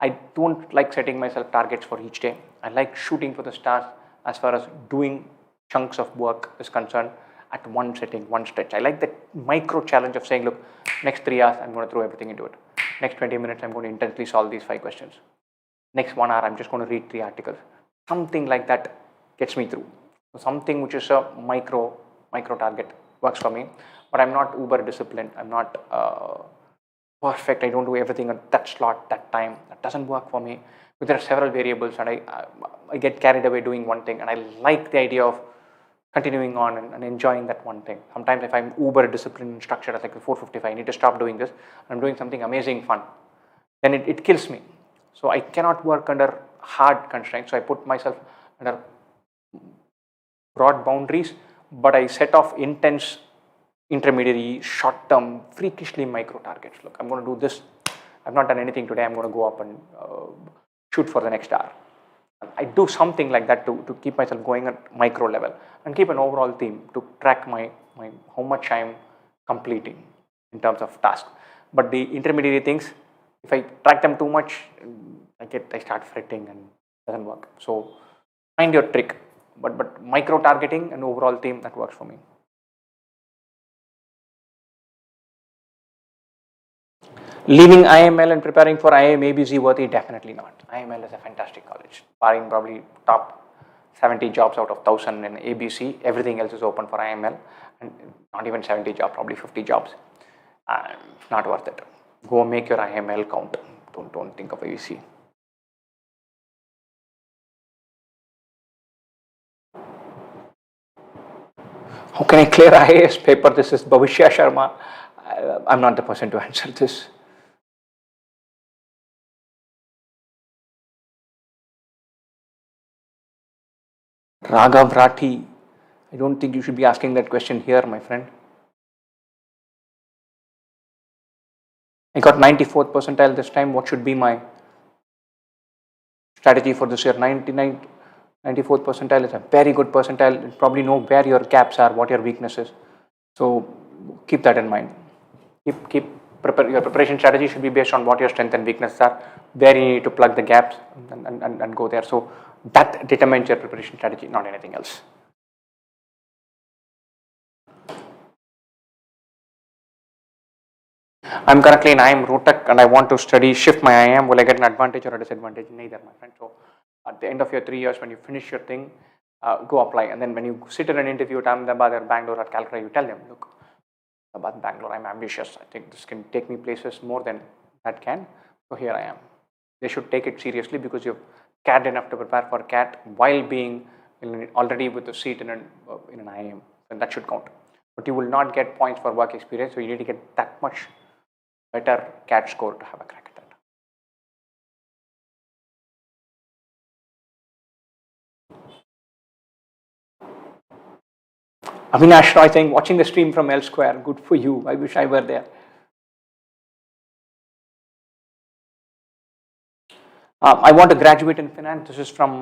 I don't like setting myself targets for each day. I like shooting for the stars as far as doing chunks of work is concerned at one setting, one stretch. I like that micro challenge of saying, look, next 3 hours, I'm going to throw everything into it. Next 20 minutes, I'm going to intensely solve these 5 questions. Next 1 hour, I'm just going to read 3 articles. Something like that gets me through. So something which is a micro target works for me, but I'm not uber disciplined. I'm not perfect. I don't do everything at that slot, that time. That doesn't work for me. But there are several variables, and I get carried away doing one thing, and I like the idea of continuing on and enjoying that one thing. Sometimes if I'm uber disciplined and structured, like 4:55, I need to stop doing this. I'm doing something amazing fun. Then it kills me. So I cannot work under hard constraints. So I put myself under broad boundaries, but I set off intense, intermediary, short-term, freakishly micro targets. Look, I'm going to do this. I've not done anything today. I'm going to go up and shoot for the next hour. I do something like that to keep myself going at micro level and keep an overall theme to track my how much I'm completing in terms of tasks. But the intermediary things, if I track them too much, I start fretting and it doesn't work. So find your trick, but micro targeting and overall theme, that works for me. Leaving IML and preparing for IIM ABC worthy? Definitely not. IML is a fantastic college, barring probably top 70 jobs out of 1,000 in ABC. Everything else is open for IML, and not even 70 jobs, probably 50 jobs. Not worth it. Go make your IML count. Don't think of ABC. How can I clear IAS paper? This is Bhavishya Sharma. I'm not the person to answer this. Raghav Rathi, I don't think you should be asking that question here, my friend. I got 94th percentile this time. What should be my strategy for this year? 94th percentile is a very good percentile. You probably know where your gaps are, what your weakness is. So keep that in mind. Your preparation strategy should be based on what your strengths and weaknesses are, where you need to plug the gaps and go there. So that determines your preparation strategy, not anything else. I'm currently in IIM Rotak and I want to shift my IIM. Will I get an advantage or a disadvantage? Neither, my friend. So at the end of your 3 years, when you finish your thing, go apply. And then when you sit in an interview at Ahmedabad or Bangalore or Calcutta, you tell them, look, about Bangalore, I'm ambitious. I think this can take me places more than that can. So here I am. They should take it seriously because you've cared enough to prepare for CAT while being already with a seat in an IIM, and that should count. But you will not get points for work experience, so you need to get that much better CAT score to have a crack at that. Avinash Roy saying, watching the stream from elsewhere, good for you. I wish I were there. I want to graduate in finance. This is from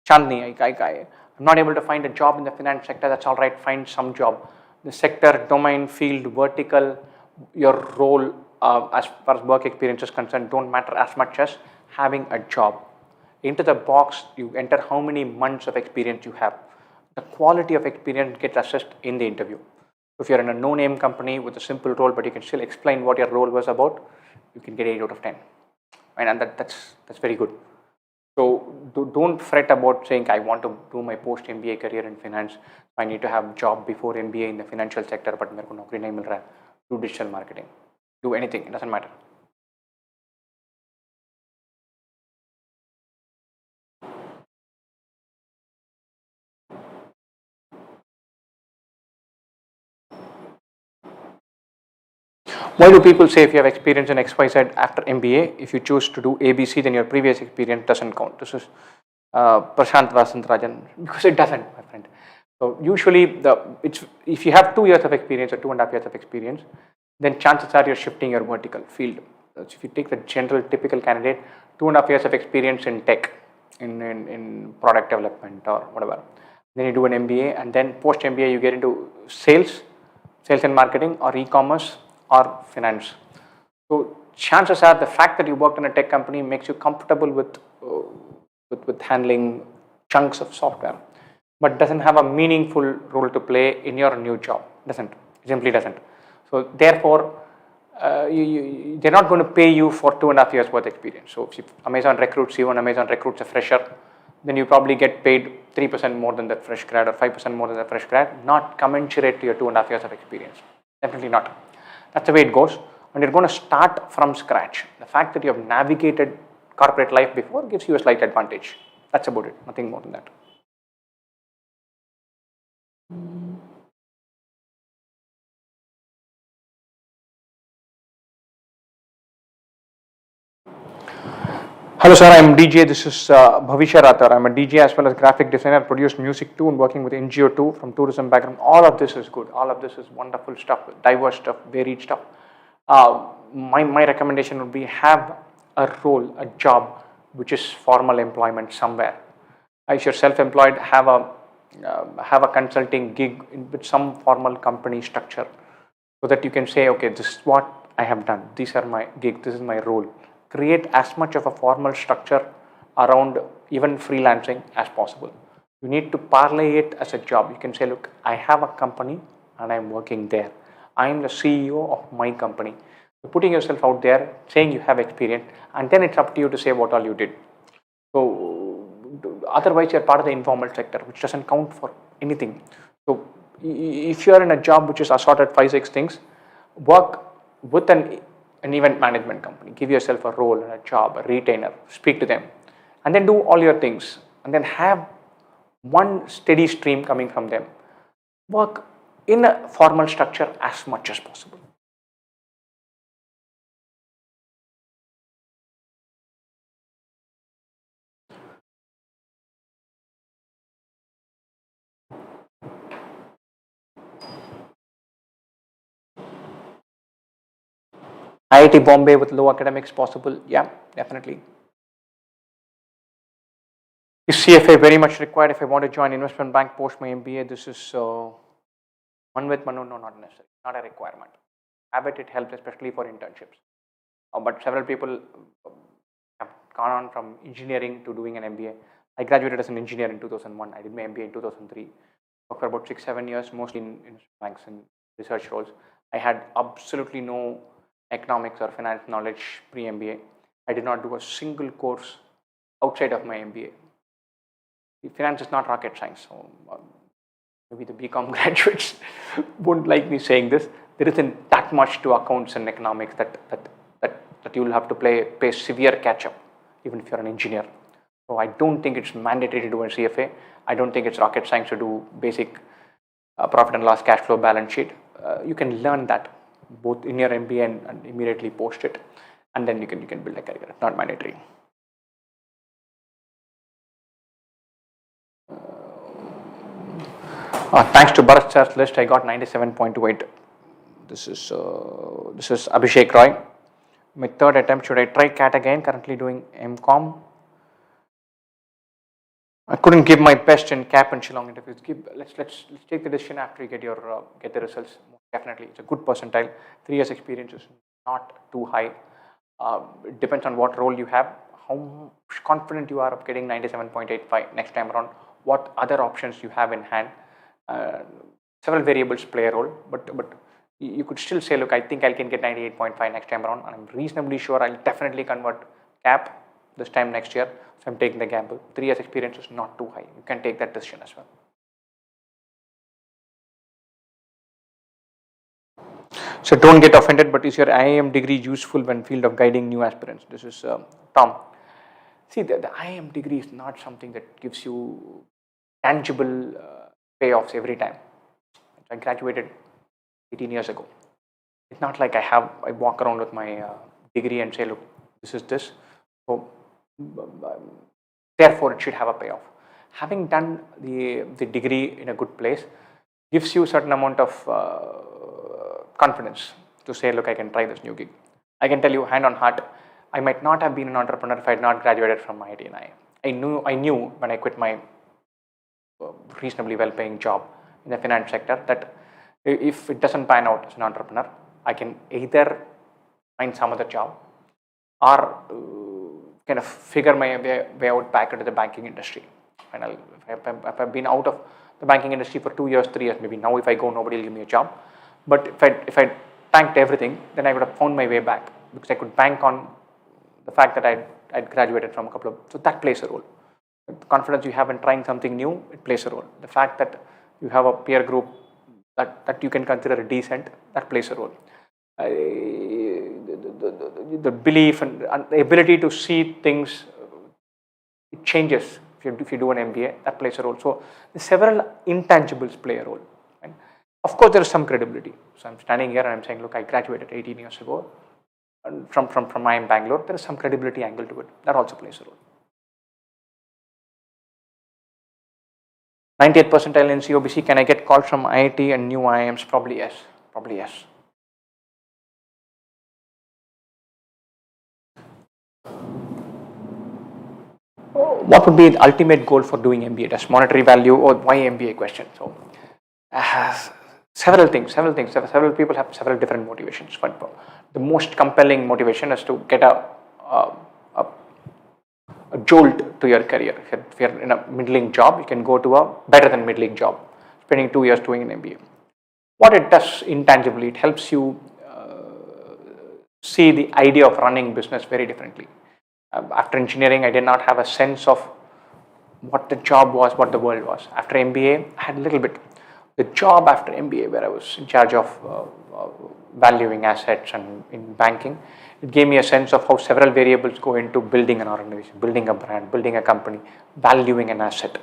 Chandni. I'm not able to find a job in the finance sector. That's all right. Find some job. The sector, domain, field, vertical, your role as far as work experience is concerned don't matter as much as having a job. Into the box, you enter how many months of experience you have. The quality of experience gets assessed in the interview. If you're in a no-name company with a simple role, but you can still explain what your role was about, you can get 8 out of 10. And that's very good. So don't fret about saying, I want to do my post-MBA career in finance. I need to have job before MBA in the financial sector, but मेरे को नौकरी नहीं मिल रहा है. Do digital marketing. Do anything. It doesn't matter. Why do people say if you have experience in XYZ after MBA, if you choose to do ABC, then your previous experience doesn't count? This is Prashant Vasantharajan, because it doesn't, my friend. So usually, if you have 2 years of experience or 2.5 years of experience, then chances are you're shifting your vertical field. So if you take the general typical candidate, 2.5 years of experience in tech, in product development or whatever. Then you do an MBA, and then post MBA you get into sales and marketing, or e-commerce, or finance. So chances are the fact that you worked in a tech company makes you comfortable with handling chunks of software, but doesn't have a meaningful role to play in your new job. Doesn't, simply doesn't. So therefore, they're not going to pay you for 2.5 years worth experience. So if Amazon recruits you and Amazon recruits a fresher, then you probably get paid 3% more than that fresh grad or 5% more than the fresh grad, not commensurate to your 2.5 years of experience. Definitely not. That's the way it goes. And you're going to start from scratch. The fact that you have navigated corporate life before gives you a slight advantage. That's about it. Nothing more than that. Hello sir, I'm DJ. This is Bhavisha Rathar. I'm a DJ as well as graphic designer, produced music too, and working with NGO too, from tourism background. All of this is good. All of this is wonderful stuff, diverse stuff, varied stuff. My recommendation would be have a role, a job, which is formal employment somewhere. If you're self-employed, have a consulting gig with some formal company structure, so that you can say, okay, this is what I have done. These are my gigs. This is my role. Create as much of a formal structure around even freelancing as possible. You need to parlay it as a job. You can say, look, I have a company and I'm working there. I'm the CEO of my company. You're putting yourself out there, saying you have experience, and then it's up to you to say what all you did. So otherwise you're part of the informal sector, which doesn't count for anything. So if you're in a job which is assorted 5-6 things, work with an event management company. Give yourself a role, a job, a retainer, speak to them, and then do all your things, and then have one steady stream coming from them. Work in a formal structure as much as possible. IIT Bombay with low academics possible? Yeah, definitely. Is CFA very much required if I want to join investment bank post my MBA? This is one with one, no, not necessary. Not a requirement. Have it, it helps, especially for internships. But several people have gone on from engineering to doing an MBA. I graduated as an engineer in 2001. I did my MBA in 2003. Worked for about 6-7 years, mostly in banks and research roles. I had absolutely no economics or finance knowledge pre-MBA. I did not do a single course outside of my MBA. Finance is not rocket science, so maybe the BCom graduates won't like me saying this. There isn't that much to accounts and economics that you will have to pay severe catch-up, even if you're an engineer. So I don't think it's mandatory to do a CFA. I don't think it's rocket science to do basic profit and loss, cash flow, balance sheet. You can learn that both in your MBA and immediately post it, and then you can build a career. It's not mandatory. Thanks to Bharat sir's list, I got 97.28. This is Abhishek Roy. My third attempt. Should I try CAT again? Currently doing MCOM. I couldn't give my best in CAP and Shillong interviews. Let's take the decision after you get the results. Definitely, it's a good percentile. 3 years experience is not too high. It depends on what role you have, how confident you are of getting 97.85 next time around, what other options you have in hand. Several variables play a role, but you could still say, look, I think I can get 98.5 next time around, and I'm reasonably sure I'll definitely convert CAP this time next year. So I'm taking the gamble. 3 years experience is not too high. You can take that decision as well. So don't get offended, but is your IIM degree useful when field of guiding new aspirants? This is Tom. See, the IIM degree is not something that gives you tangible payoffs every time. I graduated 18 years ago. It's not like I walk around with my degree and say, look, this is this. So therefore it should have a payoff. Having done the degree in a good place gives you a certain amount of confidence to say, look, I can try this new gig. I can tell you hand on heart, I might not have been an entrepreneur if I had not graduated from IIT and IIM. I knew when I quit my reasonably well-paying job in the finance sector that if it doesn't pan out as an entrepreneur, I can either find some other job or kind of figure my way out back into the banking industry. And if I've been out of the banking industry for 2 years, 3 years, maybe now if I go, nobody will give me a job. But if I tanked everything, then I would have found my way back because I could bank on the fact that I'd graduated from a couple of, so that plays a role. The confidence you have in trying something new, it plays a role. The fact that you have a peer group that you can consider decent, that plays a role. The belief and the ability to see things, it changes if you do an MBA, that plays a role. So several intangibles play a role. Right? Of course, there is some credibility. So I'm standing here and I'm saying, look, I graduated 18 years ago and from IIM Bangalore. There is some credibility angle to it. That also plays a role. 98th percentile in COBC. Can I get calls from IIT and new IIMs? Probably yes. Probably yes. What would be the ultimate goal for doing MBA? Does monetary value or why MBA question? So, several things. Several people have several different motivations. But the most compelling motivation is to get a jolt to your career. If you're in a middling job, you can go to a better than middling job, spending 2 years doing an MBA. What it does intangibly, it helps you see the idea of running business very differently. After engineering, I did not have a sense of what the job was, what the world was. After MBA, I had a little bit. The job after MBA, where I was in charge of valuing assets and in banking, it gave me a sense of how several variables go into building an organization, building a brand, building a company, valuing an asset,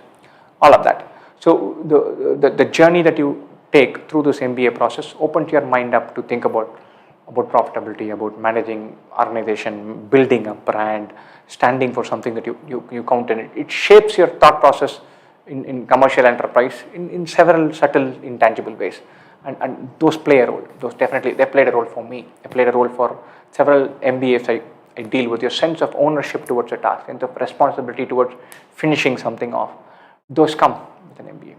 all of that. So the journey that you take through this MBA process opens your mind up to think about profitability, about managing organization, building a brand, standing for something that you count in. It shapes your thought process in commercial enterprise in several subtle, intangible ways. And those play a role. Those definitely, they played a role for me. They played a role for several MBAs I deal with. Your sense of ownership towards a task, sense of responsibility towards finishing something off. Those come with an MBA.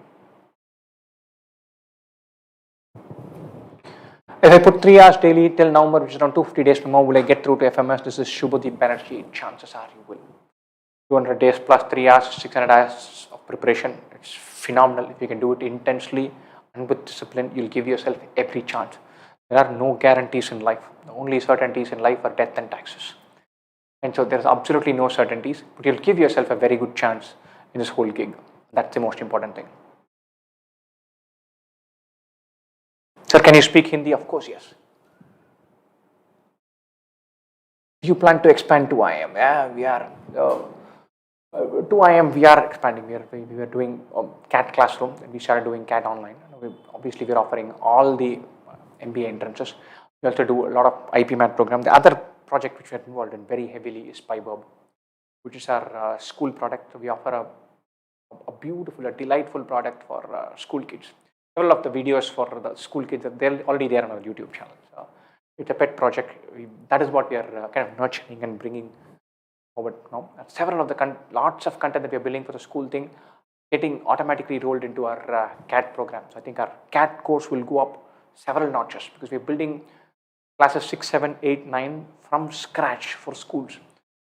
If I put 3 hours daily till November, which is around 250 days from now, will I get through to FMS? This is Shubhadeep Banerjee. Chances are you will. 200 days plus 3 hours, 600 hours of preparation. It's phenomenal. If you can do it intensely and with discipline, you'll give yourself every chance. There are no guarantees in life. The only certainties in life are death and taxes. And so there's absolutely no certainties, but you'll give yourself a very good chance in this whole gig. That's the most important thing. Sir, can you speak Hindi? Of course, yes. You plan to expand to IIM? Yeah, we are. To IIM, we are expanding. We were doing CAT classroom, and we started doing CAT online. Obviously, we're offering all the MBA entrances. We also do a lot of IPMAT program. The other project which we are involved in very heavily is Spybob, which is our school product. So we offer a beautiful, a delightful product for school kids. Several of the videos for the school kids, they're already there on our YouTube channel. So it's a pet project. That is what we are kind of nurturing and bringing forward now. Several of the lots of content that we are building for the school thing, getting automatically rolled into our CAT program. So I think our CAT course will go up several notches because we're building classes 6, 7, 8, 9 from scratch for schools.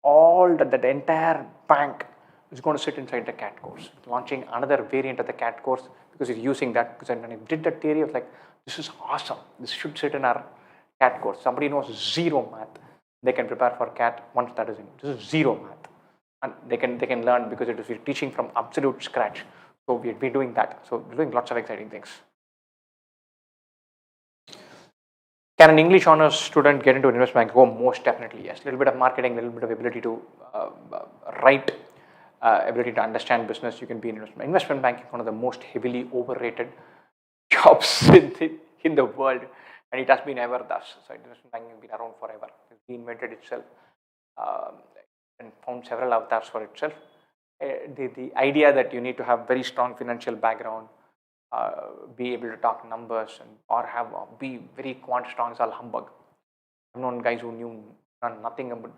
All the entire bank is going to sit inside the CAT course. Launching another variant of the CAT course because you're using that. Because when I did that theory, I was like, this is awesome. This should sit in our CAT course. Somebody knows zero math, they can prepare for CAT once that is in. This is zero math. And they can learn because it is we're teaching from absolute scratch. So we'll be doing that. So we're doing lots of exciting things. Can an English honors student get into an investment bank? Oh, most definitely, yes. A little bit of marketing, a little bit of ability to write, ability to understand business, you can be in investment. Investment banking is one of the most heavily overrated jobs in the world, and it has been ever thus. So investment banking has been around forever. It's reinvented itself and found several avatars for itself. The idea that you need to have very strong financial background, be able to talk numbers, or be very quant strong is all humbug. I've known guys who knew nothing about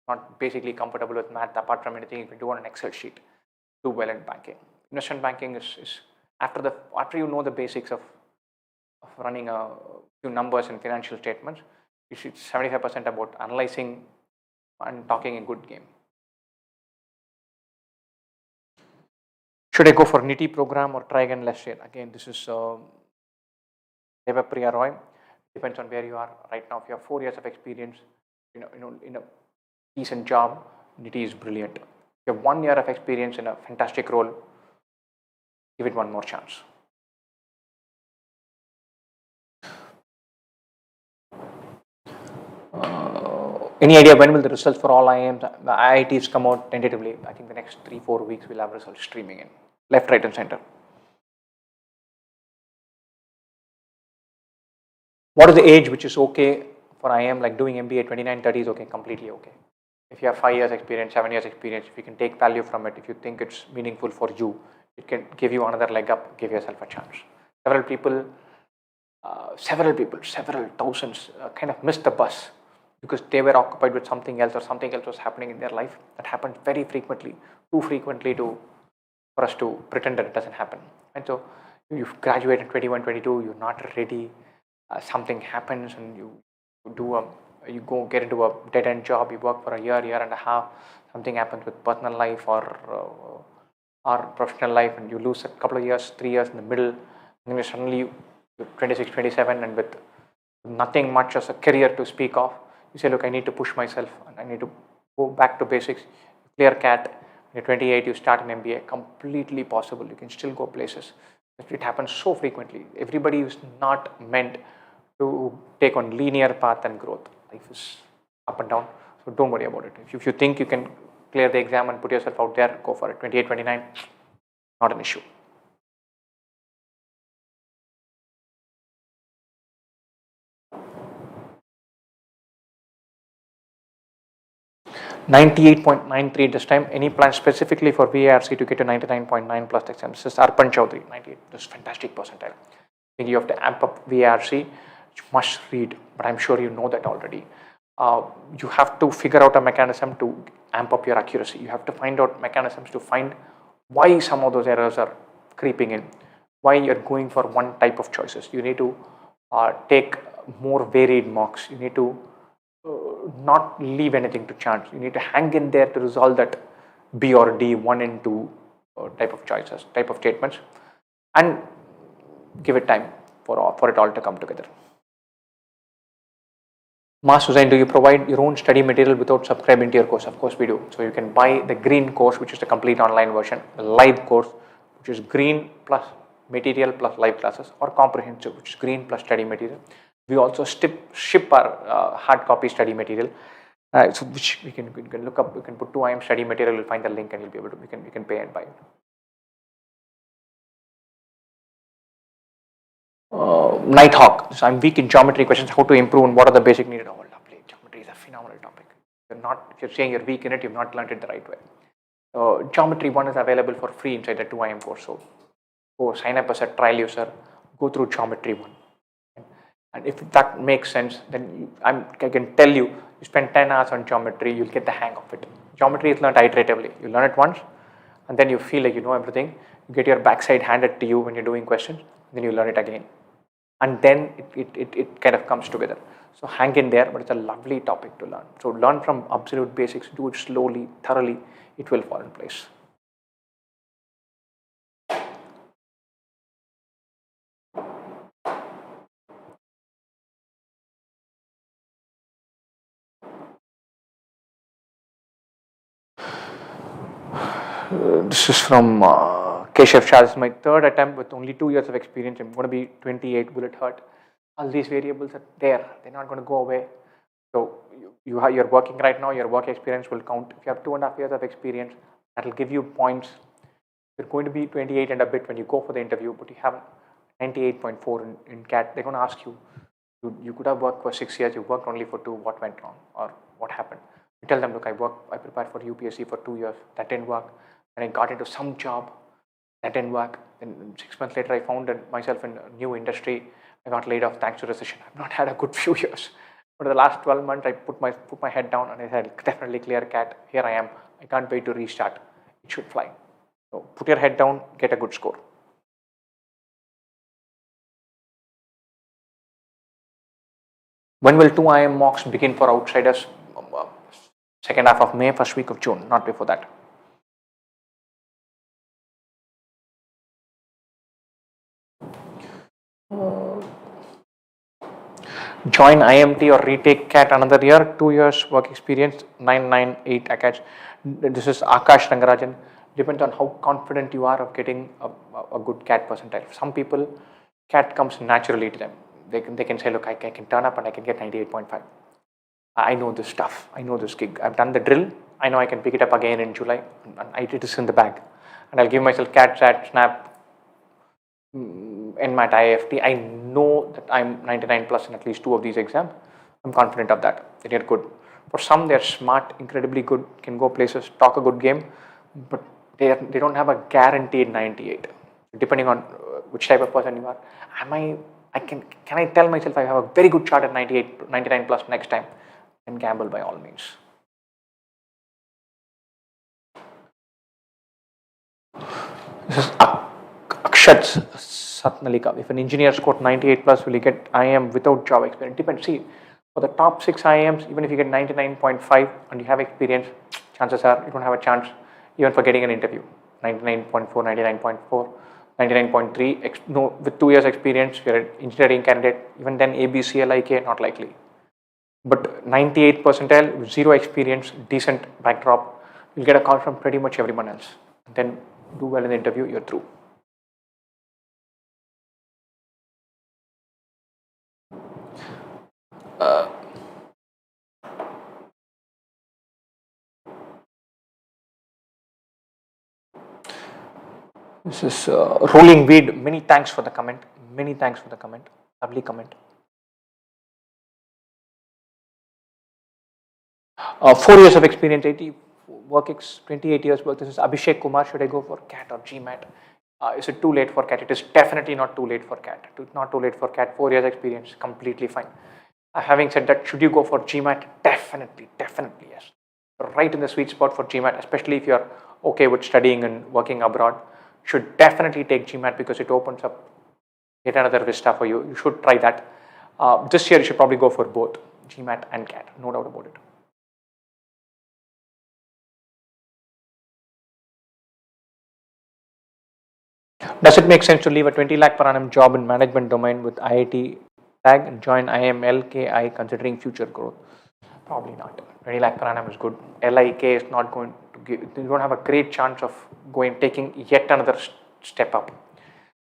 not basically comfortable with math apart from anything you can do on an Excel sheet, do well in banking. Investment banking is after you know the basics of running a few numbers and financial statements, it's 75% about analyzing and talking a good game. Should I go for nitty program or try again less year? Again, this is Devapriya Roy. Depends on where you are right now. If you have 4 years of experience, in a decent job, nitty is brilliant. If you have 1 year of experience in a fantastic role, give it one more chance. Any idea when will the results for all IIMs, the IITs come out tentatively? I think the next 3-4 weeks we'll have results streaming in. Left, right and center. What is the age which is okay for IIM, like doing MBA 29-30 is okay, completely okay. If you have 5 years experience, 7 years experience, if you can take value from it, if you think it's meaningful for you, it can give you another leg up, give yourself a chance. Several thousands kind of missed the bus because they were occupied with something else or something else was happening in their life. That happens very frequently, too frequently for us to pretend that it doesn't happen. And so you've graduated 21, 22, you're not ready, something happens and you go get into a dead-end job, you work for a year and a half, something happens with personal life or professional life and you lose a couple of years, 3 years in the middle, and then suddenly you're 26, 27 and with nothing much as a career to speak of, you say, look, I need to push myself and I need to go back to basics, clear CAT. When you're 28, you start an MBA, completely possible. You can still go places. It happens so frequently. Everybody is not meant to take on linear path and growth. Life is up and down, so don't worry about it. If you think you can clear the exam and put yourself out there, go for it. 28, 29, not an issue. 98.93 this time. Any plan specifically for VARC to get to 99.9 plus exam? This is Arpan Chaudhary, 98. This is fantastic percentile. I think you have to amp up VARC. You must read, but I'm sure you know that already. You have to figure out a mechanism to amp up your accuracy. You have to find out mechanisms to find why some of those errors are creeping in, why you're going for one type of choices. You need to take more varied mocks. You need to not leave anything to chance. You need to hang in there to resolve that B or D, 1 and 2 type of choices, type of statements, and give it time for it all to come together. Mass Hussain, do you provide your own study material without subscribing to your course? Of course we do. So you can buy the green course, which is the complete online version, the live course, which is green plus material plus live classes, or comprehensive, which is green plus study material. We also ship our hard copy study material, so which you can look up. You can put 2 IIM study material. You'll find the link, and you'll be able to. You can pay and buy it. Nighthawk. So I'm weak in geometry questions. How to improve and what are the basic needed? Oh, lovely. Geometry is a phenomenal topic. If you're saying you're weak in it, you've not learned it the right way. Geometry 1 is available for free inside the 2 IIM course. So go sign up as a trial user. Go through Geometry 1. And if that makes sense, then I can tell you, you spend 10 hours on geometry, you'll get the hang of it. Geometry is learned iteratively. You learn it once, and then you feel like you know everything. You get your backside handed to you when you're doing questions, then you learn it again. And then it kind of comes together. So hang in there, but it's a lovely topic to learn. So learn from absolute basics, do it slowly, thoroughly, it will fall in place. This is from Keshav Shah. This is my 3rd attempt with only 2 years of experience. I'm going to be 28. Will it hurt? All these variables are there. They're not going to go away. So you're working right now. Your work experience will count. If you have 2.5 years of experience, that will give you points. You're going to be 28 and a bit when you go for the interview, but you have 98.4 in CAT. They're going to ask you, you could have worked for 6 years. You worked only for 2. What went wrong or what happened? You tell them, look, I prepared for UPSC for 2 years. That didn't work. And I got into some job that didn't work. Then 6 months later, I found myself in a new industry. I got laid off thanks to recession. I've not had a good few years. For the last 12 months, I put my head down and I said, definitely clear CAT. Here I am. I can't wait to restart. It should fly. So put your head down, get a good score. When will 2 IM mocks begin for outsiders? Second half of May, first week of June, not before that. Join IMT or retake CAT another year, 2 years work experience, 998 Akash. This is Akash Rangarajan. Depends on how confident you are of getting a good CAT percentile. Some people, CAT comes naturally to them. They can say, look, I can turn up and I can get 98.5. I know this stuff. I know this gig. I've done the drill. I know I can pick it up again in July. And it is in the bag. And I'll give myself CAT, SAT, SNAP, Nmat, IFT. I know that I'm 99 plus in at least 2 of these exams. I'm confident of that. They're good. For some, they're smart, incredibly good, can go places, talk a good game, but they don't have a guaranteed 98. Depending on which type of person you are, can I tell myself I have a very good shot at 98, 99 plus next time? And gamble by all means. This is Akshat Satnalika. If an engineer scored 98 plus, will he get IIM without job experience? Depends. See, for the top 6 IIMs, even if you get 99.5 and you have experience, chances are you don't have a chance even for getting an interview. 99.4, 99.4, 99.3. No, with 2 years experience, you're an engineering candidate. Even then, ABC, LIK, not likely. But 98 percentile, 0 experience, decent backdrop, you'll get a call from pretty much everyone else. And then do well in the interview, you're through. This is Rolling Weed. Many thanks for the comment. Many thanks for the comment. Lovely comment. 4 years of experience, 28 years work. This is Abhishek Kumar. Should I go for CAT or Gmat? Is it too late for CAT? It is definitely not too late for CAT. Not too late for CAT. 4 years experience, completely fine. Having said that, should you go for Gmat? Definitely yes. Right in the sweet spot for Gmat, especially if you're okay with studying and working abroad. Should definitely take Gmat because it opens up yet another vista for you. You should try that. This year you should probably go for both Gmat and CAT, no doubt about it. Does it make sense to leave a 20 lakh per annum job in management domain with IIT tag and join IMLKI considering future growth? Probably not. 20 lakh per annum is good. LIK is not going to give, you don't have a great chance of taking yet another step up.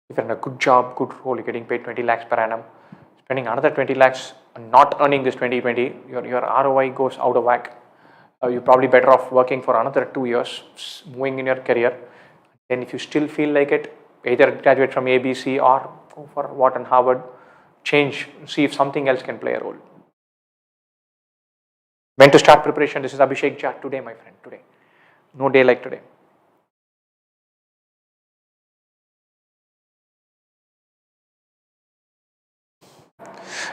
If you're in a good job, good role, you're getting paid 20 lakhs per annum, spending another 20 lakhs and not earning this 2020, your ROI goes out of whack. You're probably better off working for another 2 years, moving in your career. Then if you still feel like it, either graduate from ABC or go for Wharton, Harvard, change, see if something else can play a role. When to start preparation? This is Abhishek Jha. Today, my friend, today. No day like today.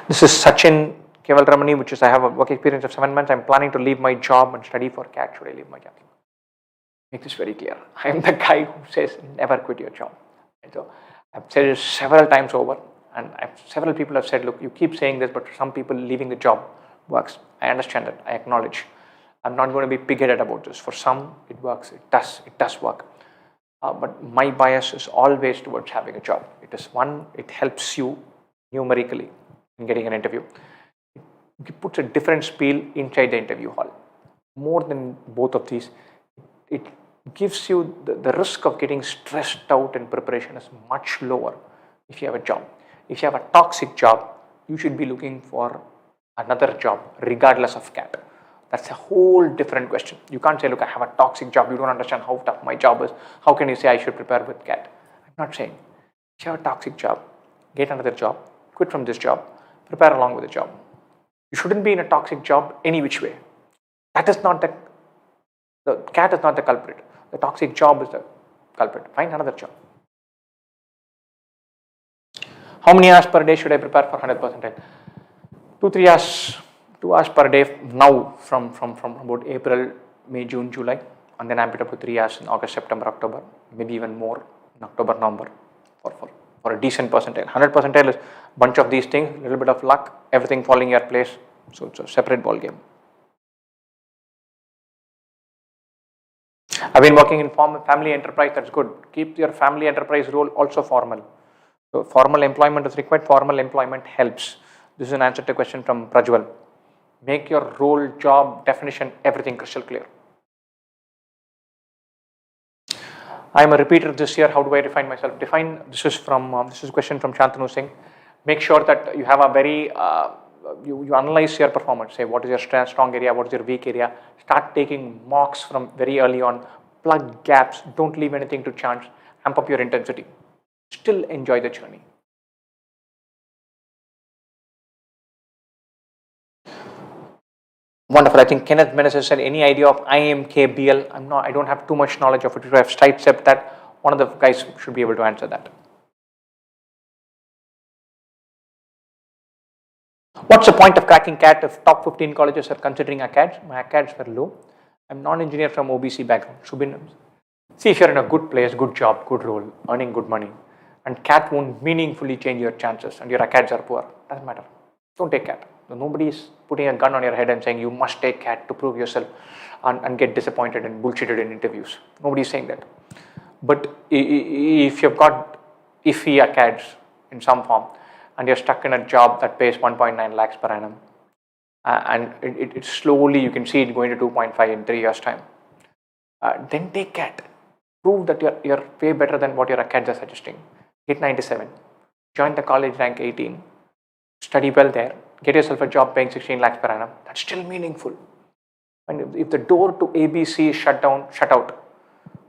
This is Sachin Kevalramani, which is I have a work experience of 7 months. I'm planning to leave my job and study for CAT. Should I leave my job? Make this very clear. I am the guy who says never quit your job. And so I've said it several times over, and several people have said, look, you keep saying this, but for some people leaving the job works. I understand that. I acknowledge. I'm not going to be pig-headed about this. For some, it works. It does work. But my bias is always towards having a job. It is one, it helps you numerically in getting an interview. It puts a different spiel inside the interview hall. More than both of these, it gives you the risk of getting stressed out in preparation is much lower if you have a job. If you have a toxic job, you should be looking for another job regardless of CAT. That's a whole different question. You can't say, look, I have a toxic job. You don't understand how tough my job is. How can you say I should prepare with CAT? I'm not saying. If you have a toxic job, get another job, quit from this job, prepare along with the job. You shouldn't be in a toxic job any which way. That is not the CAT is not the culprit. The toxic job is the culprit. Find another job. How many hours per day should I prepare for 100%? 2-3 hours 2 hours per day now from about April, May, June, July, and then amp it up to 3 hours in August, September, October, maybe even more in October, November for a decent percentile. 100 percentile is a bunch of these things, a little bit of luck, everything falling in your place. So it's a separate ball game. I've been working in family enterprise, that's good. Keep your family enterprise role also formal. So formal employment is required, formal employment helps. This is an answer to a question from Prajwal. Make your role, job, definition, everything crystal clear. I am a repeater this year, how do I define myself? This is a question from Shantanu Singh. Make sure that you have a very, you analyze your performance, say what is your strong area, what is your weak area, start taking mocks from very early on, plug gaps, don't leave anything to chance, amp up your intensity, still enjoy the journey. Wonderful. I think Kenneth Meneses said, any idea of IMKBL? I don't have too much knowledge of it. If I have sidestepped that, one of the guys should be able to answer that. What's the point of cracking CAT if top 15 colleges are considering ACADS? My ACADS were low. I'm non-engineer from OBC background. See, if you're in a good place, good job, good role, earning good money, and CAT won't meaningfully change your chances, and your ACADS are poor, doesn't matter. Don't take CAT. Nobody is putting a gun on your head and saying you must take CAT to prove yourself and get disappointed and bullshitted in interviews. Nobody is saying that. But if you've got iffy ACADS in some form and you're stuck in a job that pays 1.9 lakhs per annum and it slowly, you can see it going to 2.5 in 3 years time, then take CAT. Prove that you're way better than what your ACADS are suggesting. Get 97. Join the college rank 18. Study well there, get yourself a job paying 16 lakhs per annum, that's still meaningful. And if the door to ABC is shut out,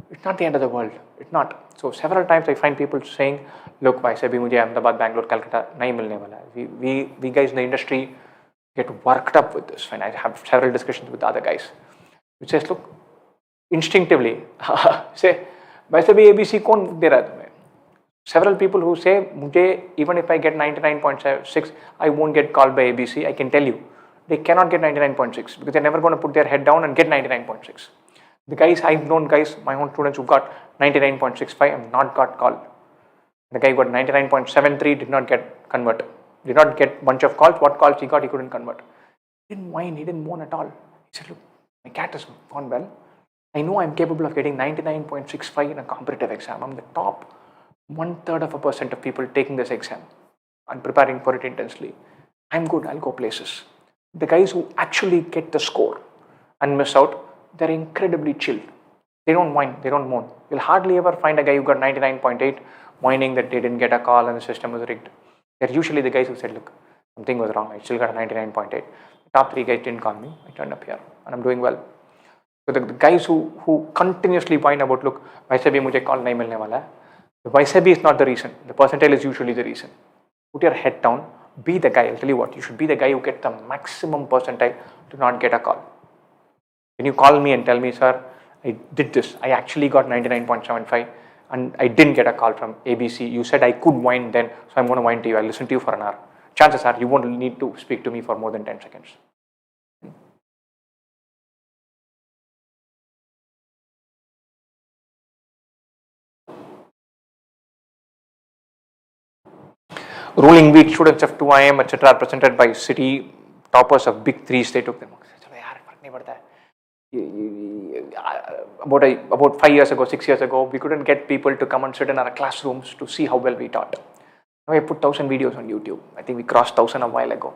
it's not the end of the world, it's not. So several times I find people saying, look, why sabhi mujhe Ahmedabad, Bangalore, Calcutta, nahi milne wala hai. We guys in the industry get worked up with this, and I have several discussions with other guys, which says, look, instinctively, say, why sabhi ABC kaun de raha hai tumhe? Several people who say, even if I get 99.6, I won't get called by ABC. I can tell you, they cannot get 99.6 because they're never going to put their head down and get 99.6. The guys, I've known guys, my own students who got 99.65 and not got called. The guy who got 99.73 did not get converted. Did not get bunch of calls. What calls he got, he couldn't convert. He didn't whine, he didn't moan at all. He said, look, my CAT has gone well. I know I'm capable of getting 99.65 in a competitive exam. I'm the top 1/3% of people taking this exam and preparing for it intensely. I'm good, I'll go places. The guys who actually get the score and miss out, they're incredibly chilled. They don't whine, they don't moan. You'll hardly ever find a guy who got 99.8 whining that they didn't get a call and the system was rigged. They're usually the guys who said, look, something was wrong, I still got a 99.8. The top 3 guys didn't call me, I turned up here and I'm doing well. So the guys who continuously whine about, look, वैसे भी मुझे call नहीं मिलने वाला है, the YCB is not the reason. The percentile is usually the reason. Put your head down. Be the guy. I'll tell you what. You should be the guy who gets the maximum percentile to not get a call. When you call me and tell me, sir, I did this. I actually got 99.75 and I didn't get a call from ABC. You said I could whine then, so I'm going to whine to you. I'll listen to you for an hour. Chances are you won't need to speak to me for more than 10 seconds. Ruling week, students of 2 IM, etc. are presented by city toppers of big 3s. They took them. About 5 years ago, 6 years ago, we couldn't get people to come and sit in our classrooms to see how well we taught. Now we put 1,000 videos on YouTube. I think we crossed 1,000 a while ago.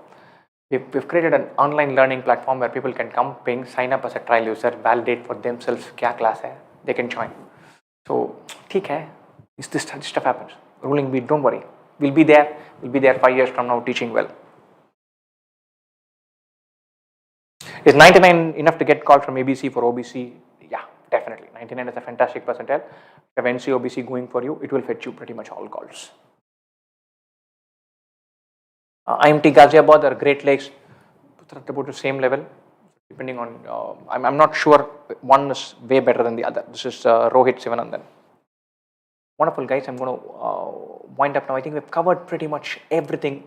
We've created an online learning platform where people can come, ping, sign up as a trial user, validate for themselves kya class hai, they can join. So, theek hai, this stuff happens. Ruling week, don't worry. We'll be there 5 years from now teaching well. Is 99 enough to get called from ABC for OBC? Yeah, definitely. 99 is a fantastic percentile. If you have NC OBC going for you, it will fetch you pretty much all calls. IMT Ghaziabad or Great Lakes, about the same level, depending on, I'm not sure one is way better than the other. This is Rohit Sivanandan. Wonderful guys, I'm going to wind up now. I think we've covered pretty much everything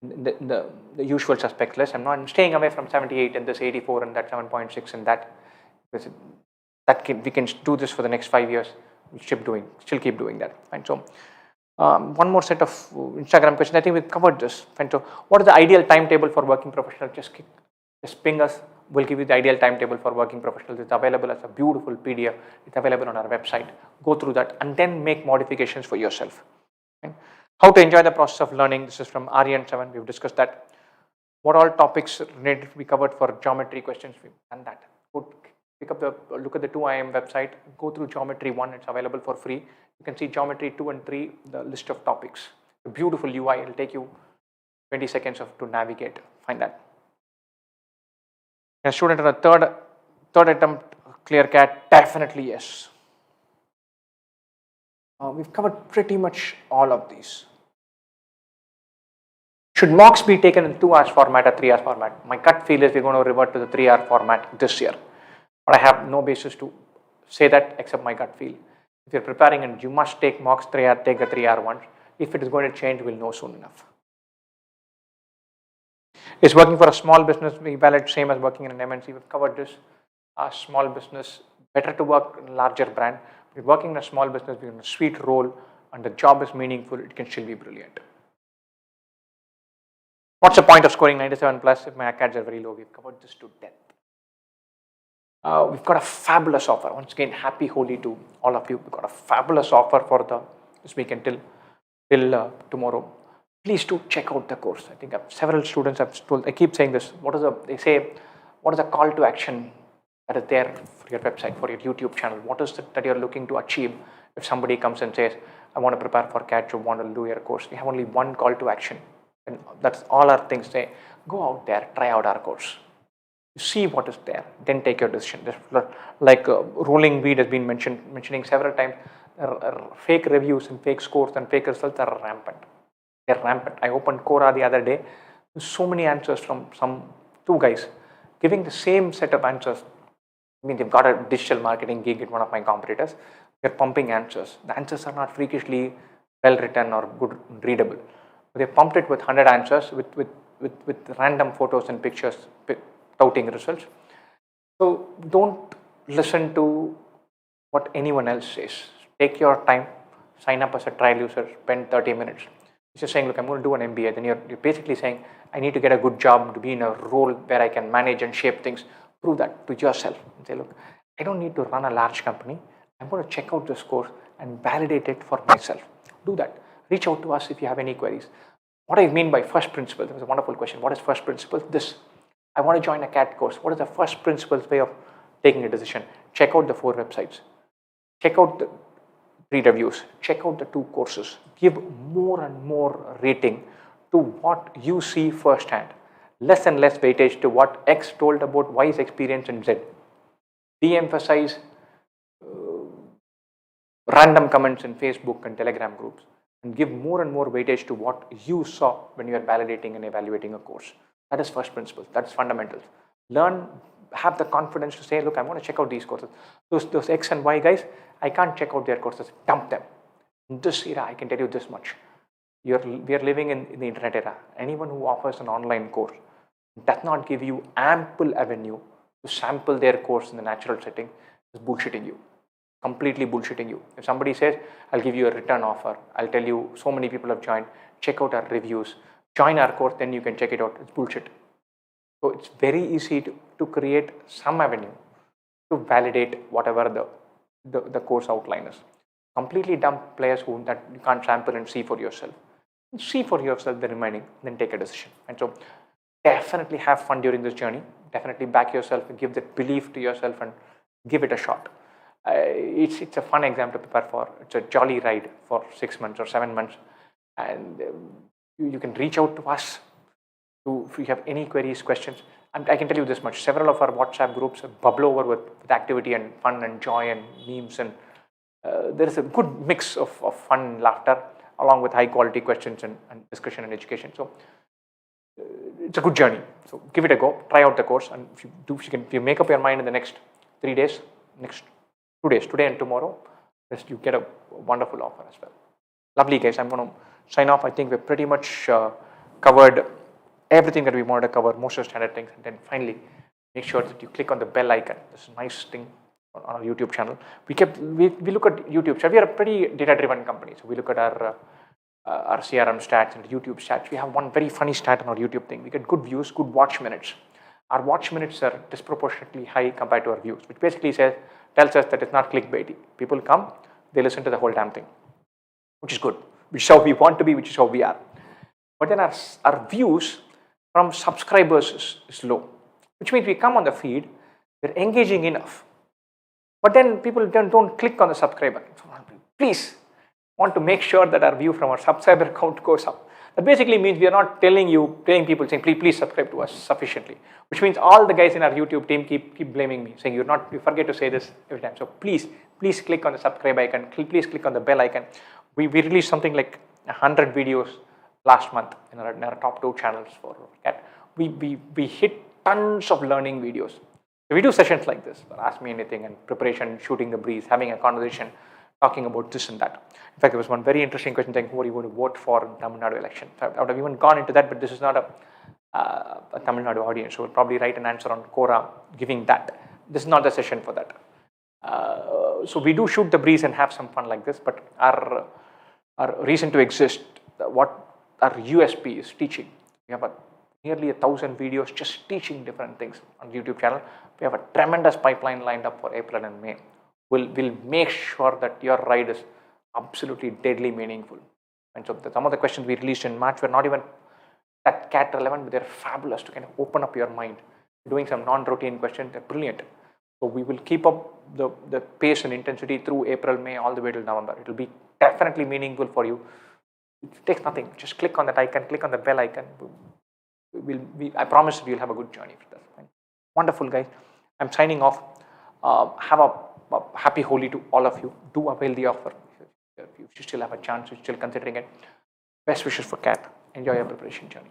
the usual suspect list. I'm staying away from 78 and this 84 and that 7.6 and that, because we can do this for the next 5 years. We'll still keep doing that. Fine. So one more set of Instagram questions. I think we've covered this. Fine. So what is the ideal timetable for working professional? Just ping us. We'll give you the ideal timetable for working professionals. It's available as a beautiful PDF. It's available on our website. Go through that and then make modifications for yourself. Okay. How to enjoy the process of learning. This is from Aryan7. We've discussed that. What all topics needed to be covered for geometry questions? We've done that. Look at the 2IIM website. Go through geometry 1. It's available for free. You can see geometry 2 and 3, the list of topics. A beautiful UI. It'll take you 20 seconds to navigate. Find that. A student on a third attempt clear CAT, definitely yes. We've covered pretty much all of these. Should mocks be taken in 2 hours format or 3 hours format? My gut feel is we're going to revert to the 3 hour format this year. But I have no basis to say that except my gut feel. If you're preparing and you must take mocks 3 hour, take the 3 hour ones. If it is going to change, we'll know soon enough. Is working for a small business valid same as working in an MNC? We've covered this. A small business, better to work in a larger brand. If you're working in a small business, you're in a sweet role and the job is meaningful, it can still be brilliant. What's the point of scoring 97 plus if my ACADs are very low? We've covered this to death. We've got a fabulous offer. Once again, happy Holi to all of you. We've got a fabulous offer for this weekend till tomorrow. Please do check out the course. I think several students have told, I keep saying this, what is the call to action that is there for your website, for your YouTube channel? What is it that you're looking to achieve if somebody comes and says, I want to prepare for CAT, you want to do your course? We have only one call to action. And that's all our things say. Go out there, try out our course. See what is there, then take your decision. Like rolling weed has been mentioning several times, fake reviews and fake scores and fake results are rampant. They're rampant. I opened Quora the other day. There's so many answers from two guys giving the same set of answers. I mean, they've got a digital marketing gig at one of my competitors. They're pumping answers. The answers are not freakishly well written or good readable. They pumped it with 100 answers with random photos and pictures touting results. So don't listen to what anyone else says. Take your time, sign up as a trial user, spend 30 minutes. If you're saying, look, I'm going to do an MBA, then you're basically saying, I need to get a good job to be in a role where I can manage and shape things. Prove that to yourself and say, look, I don't need to run a large company. I'm going to check out this course and validate it for myself. Do that. Reach out to us if you have any queries. What I mean by first principle, that was a wonderful question. What is first principle? This. I want to join a CAT course. What is the first principles way of taking a decision? Check out the 4 websites. Check out the 3 reviews. Check out the 2 courses. Give more and more rating to what you see firsthand. Less and less weightage to what X told about Y's experience in Z. De-emphasize random comments in Facebook and Telegram groups and give more and more weightage to what you saw when you are validating and evaluating a course. That is first principles. That's fundamentals. Learn, have the confidence to say, look, I want to check out these courses. Those X and Y guys, I can't check out their courses. Dump them. In this era, I can tell you this much. We are living in the internet era. Anyone who offers an online course does not give you ample avenue to sample their course in the natural setting is bullshitting you. Completely bullshitting you. If somebody says, I'll give you a return offer, I'll tell you so many people have joined, check out our reviews, join our course, then you can check it out. It's bullshit. So it's very easy to create some avenue to validate whatever the course outline is. Completely dump players that you can't sample and see for yourself. See for yourself the remaining, then take a decision. And so definitely have fun during this journey. Definitely back yourself and give that belief to yourself and give it a shot. It's a fun exam to prepare for. It's a jolly ride for 6 months or 7 months. And you can reach out to us if you have any queries, questions. And I can tell you this much. Several of our WhatsApp groups bubble over with activity and fun and joy and memes. And there is a good mix of fun and laughter along with high quality questions and discussion and education. So it's a good journey. So give it a go. Try out the course. And if you make up your mind in the next 3 days, next 2 days, today and tomorrow, you get a wonderful offer as well. Lovely, guys. I'm going to sign off. I think we're pretty much covered everything that we wanted to cover, most of the standard things, and then finally make sure that you click on the bell icon. This is a nice thing on our YouTube channel. We look at YouTube chat. We are a pretty data-driven company, so we look at our CRM stats and YouTube stats. We have one very funny stat on our YouTube thing. We get good views, good watch minutes. Our watch minutes are disproportionately high compared to our views, which basically tells us that it's not clickbaity. People come, they listen to the whole damn thing, which is good, which is how we want to be, which is how we are. But then our views from subscribers is low, which means we come on the feed, we're engaging enough. But then people don't click on the subscriber. Please, want to make sure that our view from our subscriber count goes up. That basically means we are not telling people saying, please subscribe to us sufficiently, which means all the guys in our YouTube team keep blaming me, saying you forget to say this every time. So please click on the subscribe icon, please click on the bell icon. We released something like 100 videos last month in our top 2 channels for CAT. We hit tons of learning videos. So we do sessions like this, ask me anything, and preparation, shooting the breeze, having a conversation, talking about this and that. In fact, there was one very interesting question saying, who are you going to vote for in Tamil Nadu election? I would have even gone into that, but this is not a Tamil Nadu audience, so we'll probably write an answer on Quora giving that. This is not the session for that. So we do shoot the breeze and have some fun like this, but our reason to exist, what our USP is teaching. We have nearly 1,000 videos just teaching different things on the YouTube channel. We have a tremendous pipeline lined up for April and May. We'll make sure that your ride is absolutely deadly meaningful. And so some of the questions we released in March were not even that CAT relevant, but they're fabulous to kind of open up your mind. Doing some non-routine questions, they're brilliant. So we will keep up the pace and intensity through April, May, all the way till November. It will be definitely meaningful for you. It takes nothing. Just click on that icon, click on the bell icon. I promise you'll have a good journey for that. Wonderful, guys. I'm signing off. Have a happy Holi to all of you. Do avail the offer. If you still have a chance, you're still considering it. Best wishes for CAT. Enjoy your preparation journey.